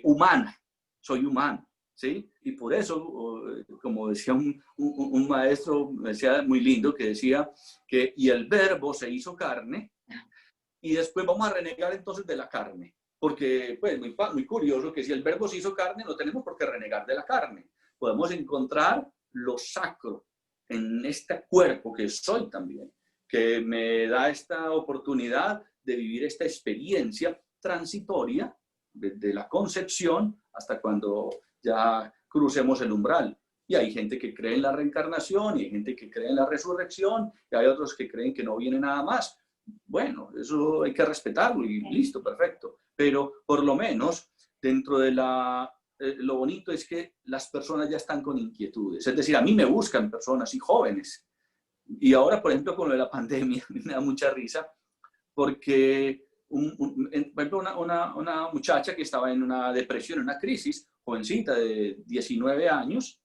humana. Soy humano, ¿sí? Y por eso, como decía un maestro, me decía muy lindo, que decía que y el verbo se hizo carne y después vamos a renegar entonces de la carne. Porque, pues, muy curioso que si el verbo se hizo carne, no tenemos por qué renegar de la carne. Podemos encontrar lo sacro en este cuerpo que soy también, que me da esta oportunidad de vivir esta experiencia transitoria desde la concepción hasta cuando ya crucemos el umbral. Y hay gente que cree en la reencarnación, y hay gente que cree en la resurrección, y hay otros que creen que no viene nada más. Bueno, eso hay que respetarlo y listo, perfecto. Pero por lo menos dentro de lo bonito es que las personas ya están con inquietudes. Es decir, a mí me buscan personas y jóvenes. Y ahora, por ejemplo, con lo de la pandemia, me da mucha risa porque, por ejemplo, una muchacha que estaba en una depresión, en una crisis, jovencita de 19 años,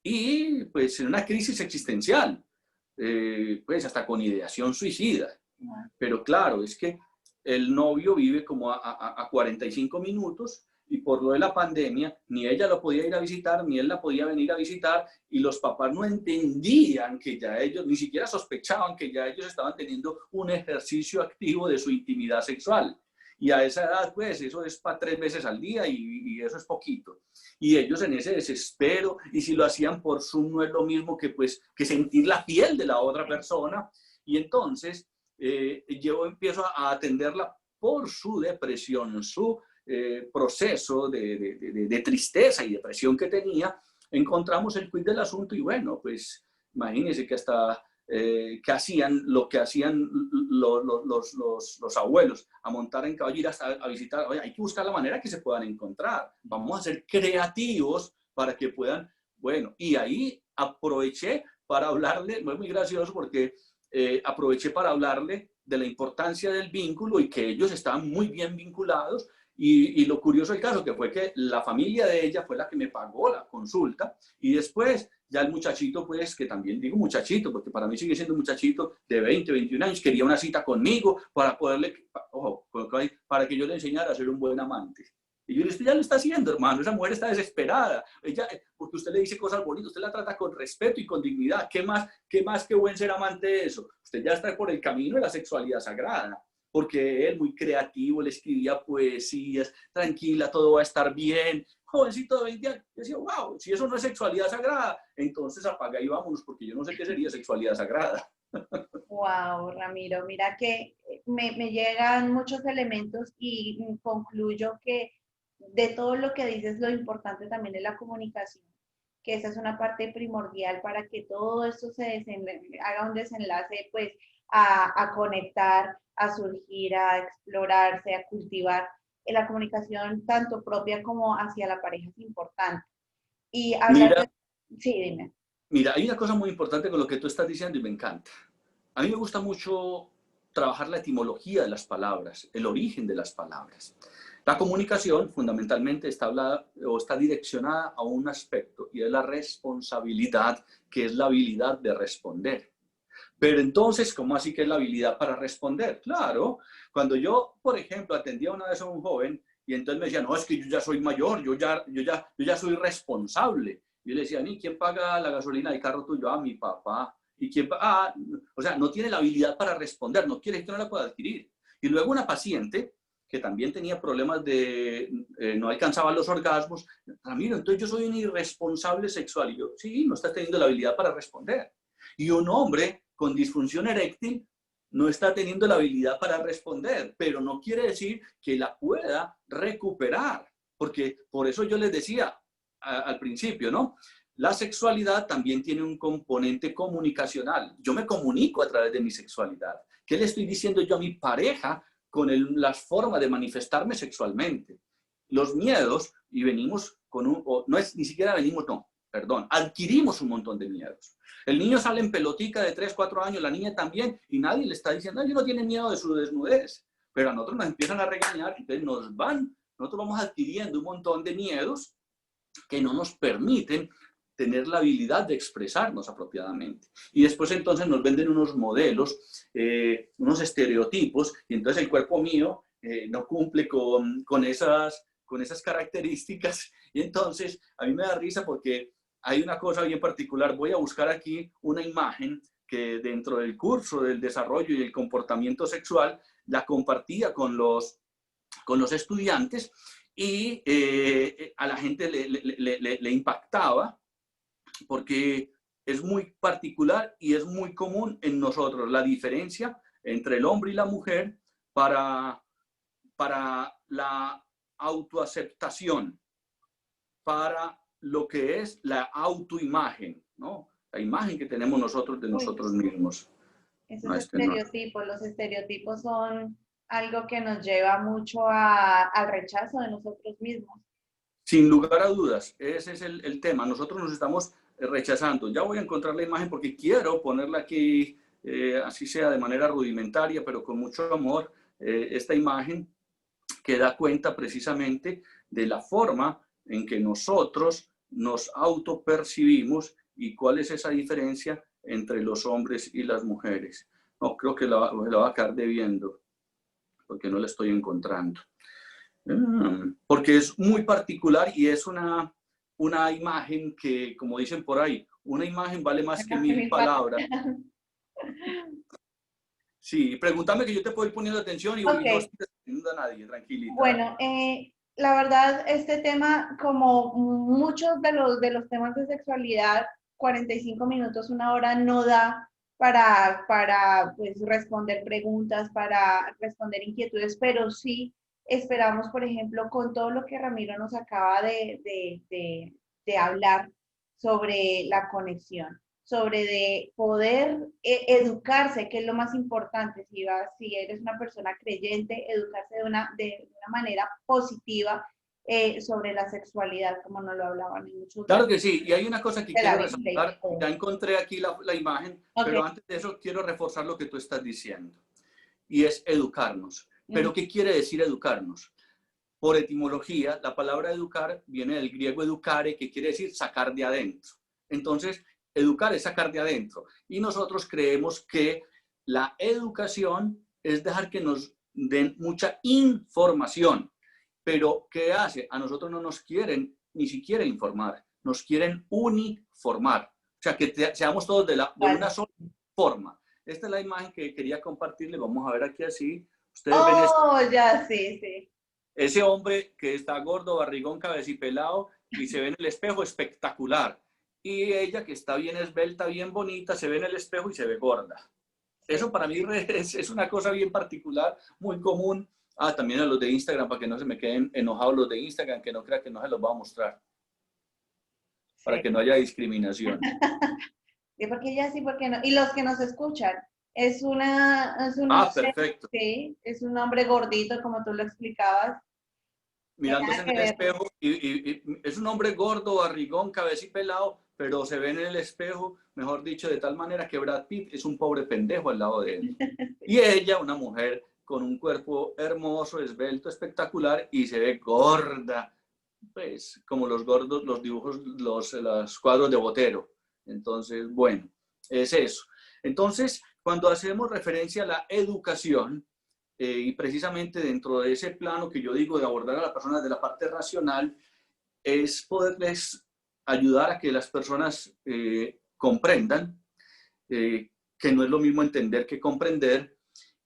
y pues en una crisis existencial, pues hasta con ideación suicida. Pero claro, es que el novio vive como a 45 minutos y por lo de la pandemia ni ella lo podía ir a visitar, ni él la podía venir a visitar y los papás no entendían que ya ellos, ni siquiera sospechaban que ya ellos estaban teniendo un ejercicio activo de su intimidad sexual. Y a esa edad, pues, eso es para 3 veces al día y eso es poquito. Y ellos en ese desespero, y si lo hacían por Zoom no es lo mismo que, pues, que sentir la piel de la otra persona. Y entonces yo empiezo a atenderla por su depresión, su proceso de tristeza y depresión que tenía. Encontramos el quid del asunto y bueno, pues imagínense que hasta que hacían lo que hacían los abuelos, a montar en caballo, ir hasta a visitar. Oye, hay que buscar la manera que se puedan encontrar. Vamos a ser creativos para que puedan, bueno, y ahí aproveché para hablarle, no es muy gracioso porque aproveché para hablarle de la importancia del vínculo y que ellos estaban muy bien vinculados. Y lo curioso del caso que fue que la familia de ella fue la que me pagó la consulta y después ya el muchachito, pues, que también digo muchachito, porque para mí sigue siendo un muchachito de 20, 21 años, quería una cita conmigo para poderle, ojo, para que yo le enseñara a ser un buen amante. Y yo le dije, ya lo está haciendo, hermano, esa mujer está desesperada, ella, porque usted le dice cosas bonitas, usted la trata con respeto y con dignidad, qué más que buen ser amante de eso? Usted ya está por el camino de la sexualidad sagrada, porque él muy creativo, le escribía poesías, tranquila, todo va a estar bien, jovencito de 20 años. Yo decía, wow, si eso no es sexualidad sagrada, entonces apaga y vámonos, porque yo no sé qué sería sexualidad sagrada. Wow, Ramiro, mira que me llegan muchos elementos y concluyo que de todo lo que dices, lo importante también es la comunicación, que esa es una parte primordial para que todo esto haga un desenlace, pues, a conectar, a surgir, a explorarse, a cultivar. La comunicación tanto propia como hacia la pareja es importante. Y Mira, hablaste, sí, dime. mira, hay una cosa muy importante con lo que tú estás diciendo y me encanta. A mí me gusta mucho trabajar la etimología de las palabras, el origen de las palabras. La comunicación fundamentalmente está hablada o está direccionada a un aspecto y es la responsabilidad, que es la habilidad de responder. Pero entonces, ¿cómo así que es la habilidad para responder? Claro, cuando yo, por ejemplo, atendía una vez a un joven y entonces me decía, no, es que yo ya soy mayor, yo ya soy responsable. Y yo le decía, ¿y quién paga la gasolina del carro tuyo? Ah, mi papá. ¿Y quién paga? Ah, o sea, no tiene la habilidad para responder, no quiere que no la pueda adquirir. Y luego una paciente que también tenía problemas no alcanzaba los orgasmos, Ramiro, entonces yo soy un irresponsable sexual. Y yo, sí, no estás teniendo la habilidad para responder. Y un hombre con disfunción eréctil no está teniendo la habilidad para responder, pero no quiere decir que la pueda recuperar, porque por eso yo les decía al principio, ¿no? La sexualidad también tiene un componente comunicacional. Yo me comunico a través de mi sexualidad. ¿Qué le estoy diciendo yo a mi pareja con las formas de manifestarme sexualmente? Los miedos, y venimos con no es ni siquiera venimos, no, perdón, adquirimos un montón de miedos. El niño sale en pelotica de 3, 4 años, la niña también, y nadie le está diciendo, yo no tiene miedo de su desnudez. Pero a nosotros nos empiezan a regañar, entonces nosotros vamos adquiriendo un montón de miedos que no nos permiten tener la habilidad de expresarnos apropiadamente. Y después entonces nos venden unos modelos, unos estereotipos, y entonces el cuerpo mío no cumple con esas características. Y entonces a mí me da risa porque hay una cosa bien particular. Voy a buscar aquí una imagen que dentro del curso del desarrollo y el comportamiento sexual la compartía con los estudiantes y a la gente le impactaba porque es muy particular y es muy común en nosotros la diferencia entre el hombre y la mujer para la autoaceptación, para lo que es la autoimagen, ¿no? La imagen que tenemos nosotros de Uy, nosotros mismos. esos No, no. estereotipos, los estereotipos son algo que nos lleva mucho al rechazo de nosotros mismos. Sin lugar a dudas, ese es el tema. Nosotros nos estamos rechazando. Ya voy a encontrar la imagen porque quiero ponerla aquí, así sea de manera rudimentaria, pero con mucho amor, esta imagen que da cuenta precisamente de la forma en que nosotros nos autopercibimos y cuál es esa diferencia entre los hombres y las mujeres. No, creo que la va a quedar debiendo porque no la estoy encontrando. Porque es muy particular y es una imagen que, como dicen por ahí, una imagen vale más que 1000 palabras. Sí, pregúntame que yo te puedo ir poniendo atención y no Ok, estoy respondiendo a nadie, tranquilita. Dale. bueno, la verdad, este tema, como muchos de los temas de sexualidad, 45 minutos, una hora no da para pues, responder preguntas, para responder inquietudes, pero sí esperamos, por ejemplo, con todo lo que Ramiro nos acaba de hablar sobre la conexión, sobre de poder educarse, que es lo más importante, si eres una persona creyente, educarse de una manera positiva sobre la sexualidad, como nos lo hablaban en muchos Claro lugares que sí, y hay una cosa que de la quiero Biblia y de resaltar, todo. ya encontré aquí la imagen, Ok. pero antes de eso quiero reforzar lo que tú estás diciendo, y es educarnos. Mm. ¿Pero qué quiere decir educarnos? Por etimología, la palabra educar viene del griego educare, que quiere decir sacar de adentro. Entonces, educar es sacar de adentro. Y nosotros creemos que la educación es dejar que nos den mucha información. Pero, ¿qué hace? A nosotros no nos quieren ni siquiera informar, nos quieren uniformar. O sea, que seamos todos de una Vale. sola forma. Esta es la imagen que quería compartirle. Vamos a ver aquí así. Ustedes ven Oh, ya, sí, sí. ese hombre que está gordo, barrigón, cabecipelado y se ve en el espejo espectacular. Y ella que está bien esbelta, bien bonita, se ve en el espejo y se ve gorda. Sí. Eso para mí es una cosa bien particular, muy común. Ah, también a los de Instagram, para que no se me queden enojados los de Instagram, que no crean que no se los va a mostrar, para Sí. que no haya discriminación. Sí, porque ya sí, porque no. Y los que nos escuchan, es un Ah, hombre, perfecto. sí, es un hombre gordito, como tú lo explicabas, Mirándose nada en que el ver. espejo y es un hombre gordo, barrigón, cabecipelado, pero se ve en el espejo, mejor dicho, de tal manera que Brad Pitt es un pobre pendejo al lado de él. Y ella, una mujer con un cuerpo hermoso, esbelto, espectacular, y se ve gorda, pues como los gordos, los dibujos, los cuadros de Botero. Entonces, bueno, es eso. Entonces, cuando hacemos referencia a la educación, y precisamente dentro de ese plano que yo digo de abordar a las personas de la parte racional, es poderles ayudar a que las personas comprendan que no es lo mismo entender que comprender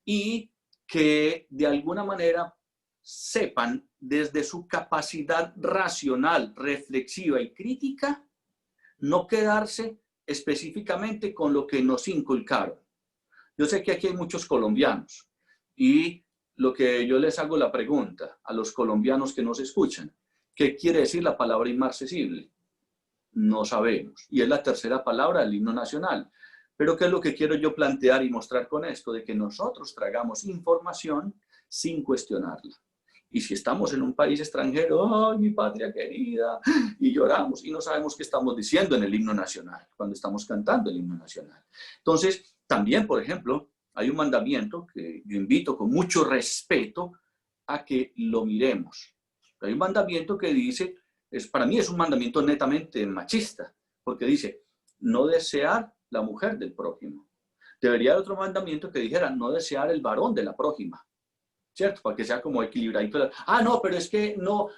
y que de alguna manera sepan desde su capacidad racional, reflexiva y crítica, no quedarse específicamente con lo que nos inculcaron. Yo sé que aquí hay muchos colombianos y lo que yo les hago la pregunta a los colombianos que nos escuchan, ¿qué quiere decir la palabra inmarcesible? No sabemos. Y es la tercera palabra del himno nacional. Pero ¿qué es lo que quiero yo plantear y mostrar con esto? De que nosotros tragamos información sin cuestionarla. Y si estamos en un país extranjero, ¡ay, mi patria querida! Y lloramos y no sabemos qué estamos diciendo en el himno nacional, cuando estamos cantando el himno nacional. Entonces, también, por ejemplo, hay un mandamiento que yo invito con mucho respeto a que lo miremos. Hay un mandamiento que dice, para mí es un mandamiento netamente machista, porque dice, no desear la mujer del prójimo. Debería haber otro mandamiento que dijera, no desear el varón de la prójima. ¿Cierto? Para que sea como equilibradito. Ah, no, pero es que no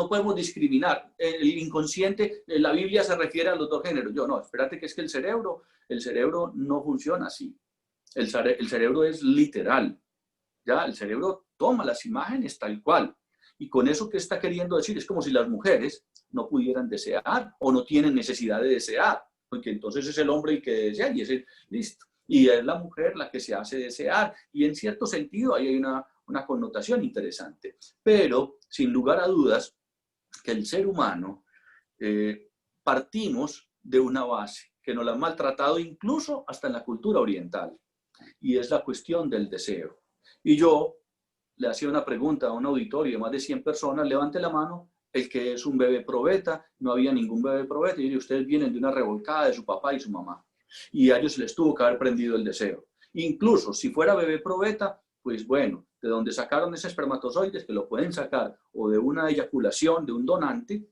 podemos discriminar. El inconsciente, la Biblia se refiere a los dos géneros. Yo, no, espérate que es que el cerebro no funciona así. El cerebro es literal. ¿Ya? El cerebro toma las imágenes tal cual. Y con eso que está queriendo decir, es como si las mujeres no pudieran desear o no tienen necesidad de desear, porque entonces es el hombre el que desea y es el, listo. Y es la mujer la que se hace desear. Y en cierto sentido ahí hay una connotación interesante. Pero, sin lugar a dudas, que el ser humano partimos de una base que nos la han maltratado incluso hasta en la cultura oriental. Y es la cuestión del deseo. Y yo le hacía una pregunta a un auditorio de más de 100 personas, levante la mano el que es un bebé probeta, no había ningún bebé probeta, y ustedes vienen de una revolcada de su papá y su mamá, y a ellos les tuvo que haber prendido el deseo. Incluso si fuera bebé probeta, pues bueno, de donde sacaron ese espermatozoides, que lo pueden sacar o de una eyaculación de un donante,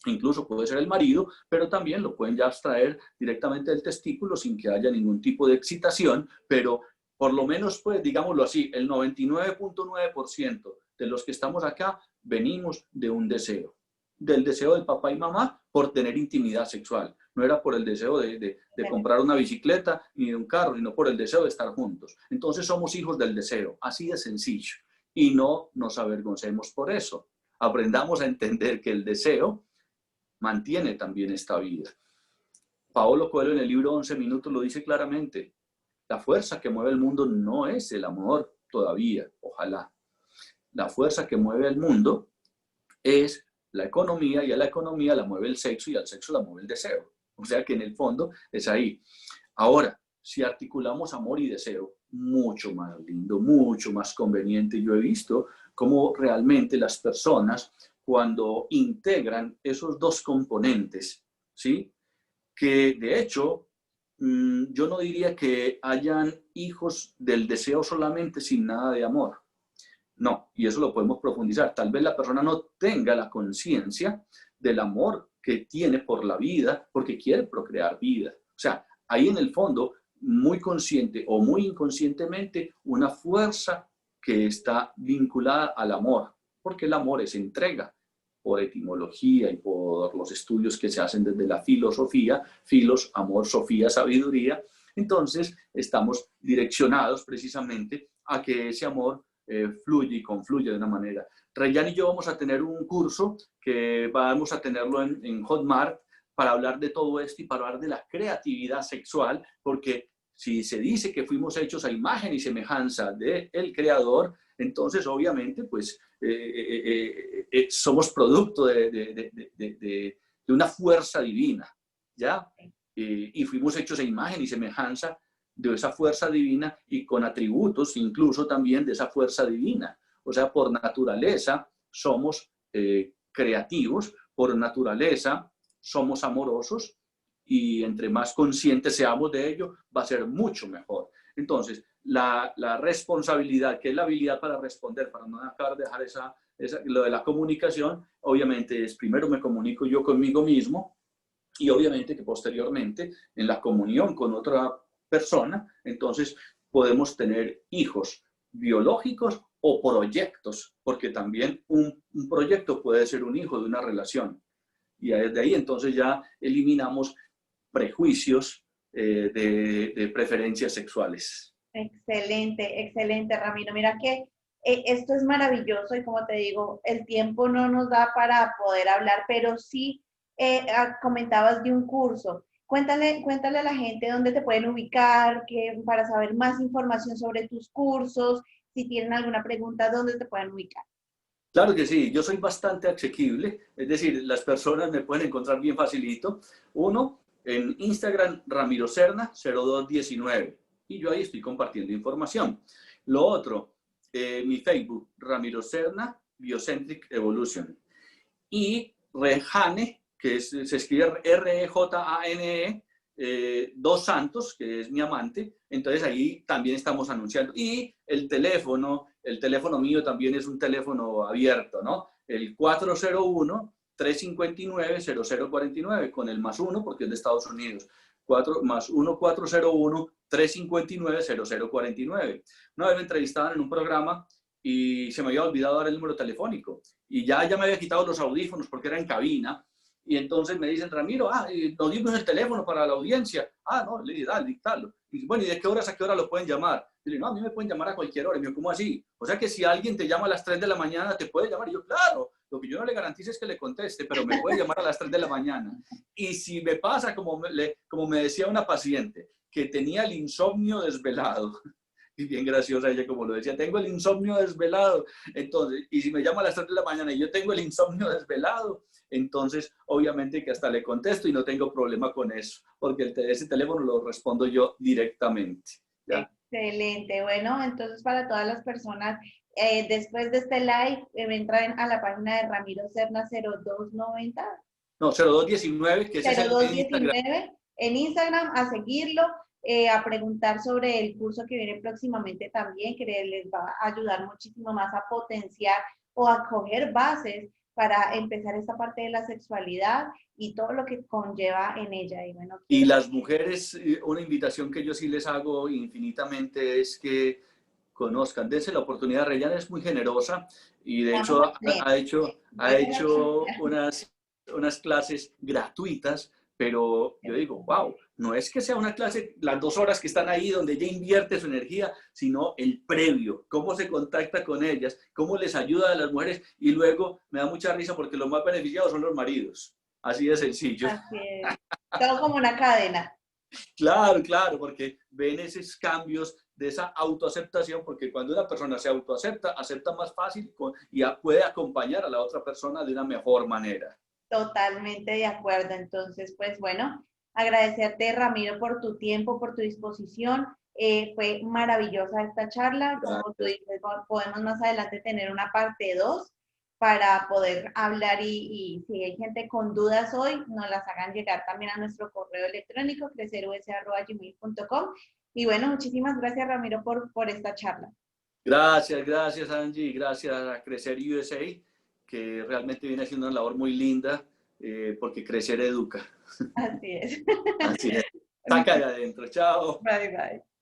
incluso puede ser el marido, pero también lo pueden ya extraer directamente del testículo sin que haya ningún tipo de excitación, pero por lo menos, pues, digámoslo así, el 99.9% de los que estamos acá venimos de un deseo. del deseo del papá y mamá por tener intimidad sexual. No era por el deseo de comprar una bicicleta ni de un carro, sino por el deseo de estar juntos. Entonces somos hijos del deseo, así de sencillo. Y no nos avergoncemos por eso. Aprendamos a entender que el deseo mantiene también esta vida. Paolo Coelho en el libro 11 minutos lo dice claramente. La fuerza que mueve el mundo no es el amor todavía, ojalá. La fuerza que mueve el mundo es la economía, y a la economía la mueve el sexo, y al sexo la mueve el deseo. O sea que en el fondo es ahí. Ahora, si articulamos amor y deseo, mucho más lindo, mucho más conveniente. Yo he visto cómo realmente las personas, cuando integran esos dos componentes, ¿sí? Que de hecho, yo no diría que hayan hijos del deseo solamente sin nada de amor. No, y eso lo podemos profundizar. Tal vez la persona no tenga la conciencia del amor que tiene por la vida, porque quiere procrear vida. O sea, ahí en el fondo, muy consciente o muy inconscientemente, una fuerza que está vinculada al amor, porque el amor es entrega, por etimología y por los estudios que se hacen desde la filosofía, filos, amor, sofía, sabiduría. Entonces, estamos direccionados precisamente a que ese amor fluye y confluye de una manera. Reyyan y yo vamos a tener un curso que vamos a tenerlo en Hotmart para hablar de todo esto y para hablar de la creatividad sexual, porque si se dice que fuimos hechos a imagen y semejanza del Creador, entonces obviamente pues somos producto de una fuerza divina, ¿ya? Y fuimos hechos a imagen y semejanza de esa fuerza divina y con atributos incluso también de esa fuerza divina. O sea, por naturaleza somos creativos, por naturaleza somos amorosos, y entre más conscientes seamos de ello, va a ser mucho mejor. Entonces, la responsabilidad, que es la habilidad para responder, para no acabar de dejar lo de la comunicación, obviamente es primero me comunico yo conmigo mismo, y obviamente que posteriormente en la comunión con otra persona, entonces podemos tener hijos biológicos o proyectos, porque también un proyecto puede ser un hijo de una relación. Y desde ahí entonces ya eliminamos prejuicios de preferencias sexuales. Excelente, excelente, Ramiro. Mira que esto es maravilloso y como te digo, el tiempo no nos da para poder hablar, pero sí comentabas de un curso. Cuéntale a la gente dónde te pueden ubicar, para saber más información sobre tus cursos, si tienen alguna pregunta, dónde te pueden ubicar. Claro que sí, yo soy bastante asequible, es decir, las personas me pueden encontrar bien facilito. Uno, en Instagram, Ramiro Serna 0219, y yo ahí estoy compartiendo información. Lo otro, mi Facebook, Ramiro Serna Biocentric Evolution. Y Rejane, que se escribe Rejane, Dos Santos, que es mi amante, entonces ahí también estamos anunciando. Y el teléfono mío también es un teléfono abierto, ¿no? El 401-359-0049, con el +1, porque es de Estados Unidos. 401-401-359-0049. Una vez me entrevistaban en un programa y se me había olvidado dar el número telefónico. Y ya me había quitado los audífonos porque era en cabina. Y entonces me dicen, Ramiro, nos dimos el teléfono para la audiencia. No, le dije, dale, dictalo. Y bueno, ¿y de qué horas a qué hora lo pueden llamar? Y le dije, no, a mí me pueden llamar a cualquier hora. Y me dijo, ¿cómo así? O sea que si alguien te llama a las 3 de la mañana, ¿te puede llamar? Y yo, claro, lo que yo no le garantizo es que le conteste, pero me puede llamar a las 3 de la mañana. Y si me pasa, como me decía una paciente, que tenía el insomnio desvelado, y bien graciosa ella como lo decía, tengo el insomnio desvelado, entonces, y si me llama a las 3 de la mañana y yo tengo el insomnio desvelado, entonces obviamente que hasta le contesto y no tengo problema con eso, porque ese teléfono lo respondo yo directamente. ¿Ya? Excelente, bueno, entonces para todas las personas, después de este live, entran a la página de Ramiro Serna 0290. No, 0219, que ese es el 0219 en Instagram, a seguirlo, a preguntar sobre el curso que viene próximamente también, que les va a ayudar muchísimo más a potenciar o a coger bases para empezar esta parte de la sexualidad y todo lo que conlleva en ella. Y, bueno, y las mujeres, una invitación que yo sí les hago infinitamente es que conozcan, dense la oportunidad. Reyyan es muy generosa y de Vamos hecho a tener. ha Voy a hecho unas clases gratuitas, pero yo digo, wow, no es que sea una clase, las 2 horas que están ahí donde ella invierte su energía, sino el previo, cómo se contacta con ellas, cómo les ayuda a las mujeres, y luego me da mucha risa porque los más beneficiados son los maridos. Así de sencillo. Así es. Todo como una cadena. Claro, claro, porque ven esos cambios de esa autoaceptación, porque cuando una persona se autoacepta, acepta más fácil y puede acompañar a la otra persona de una mejor manera. Totalmente de acuerdo. Entonces, pues bueno, agradecerte, Ramiro, por tu tiempo, por tu disposición. Fue maravillosa esta charla. Como tú Gracias. dices, podemos más adelante tener una parte 2 para poder hablar y si hay gente con dudas hoy, nos las hagan llegar también a nuestro correo electrónico, crecerus@gmail.com. Y bueno, muchísimas gracias, Ramiro, por esta charla. Gracias, gracias Angie, gracias a Crecer USA, que realmente viene haciendo una labor muy linda, porque crecer educa. Así es. Así es. Saca de adentro, chao. Bye, bye.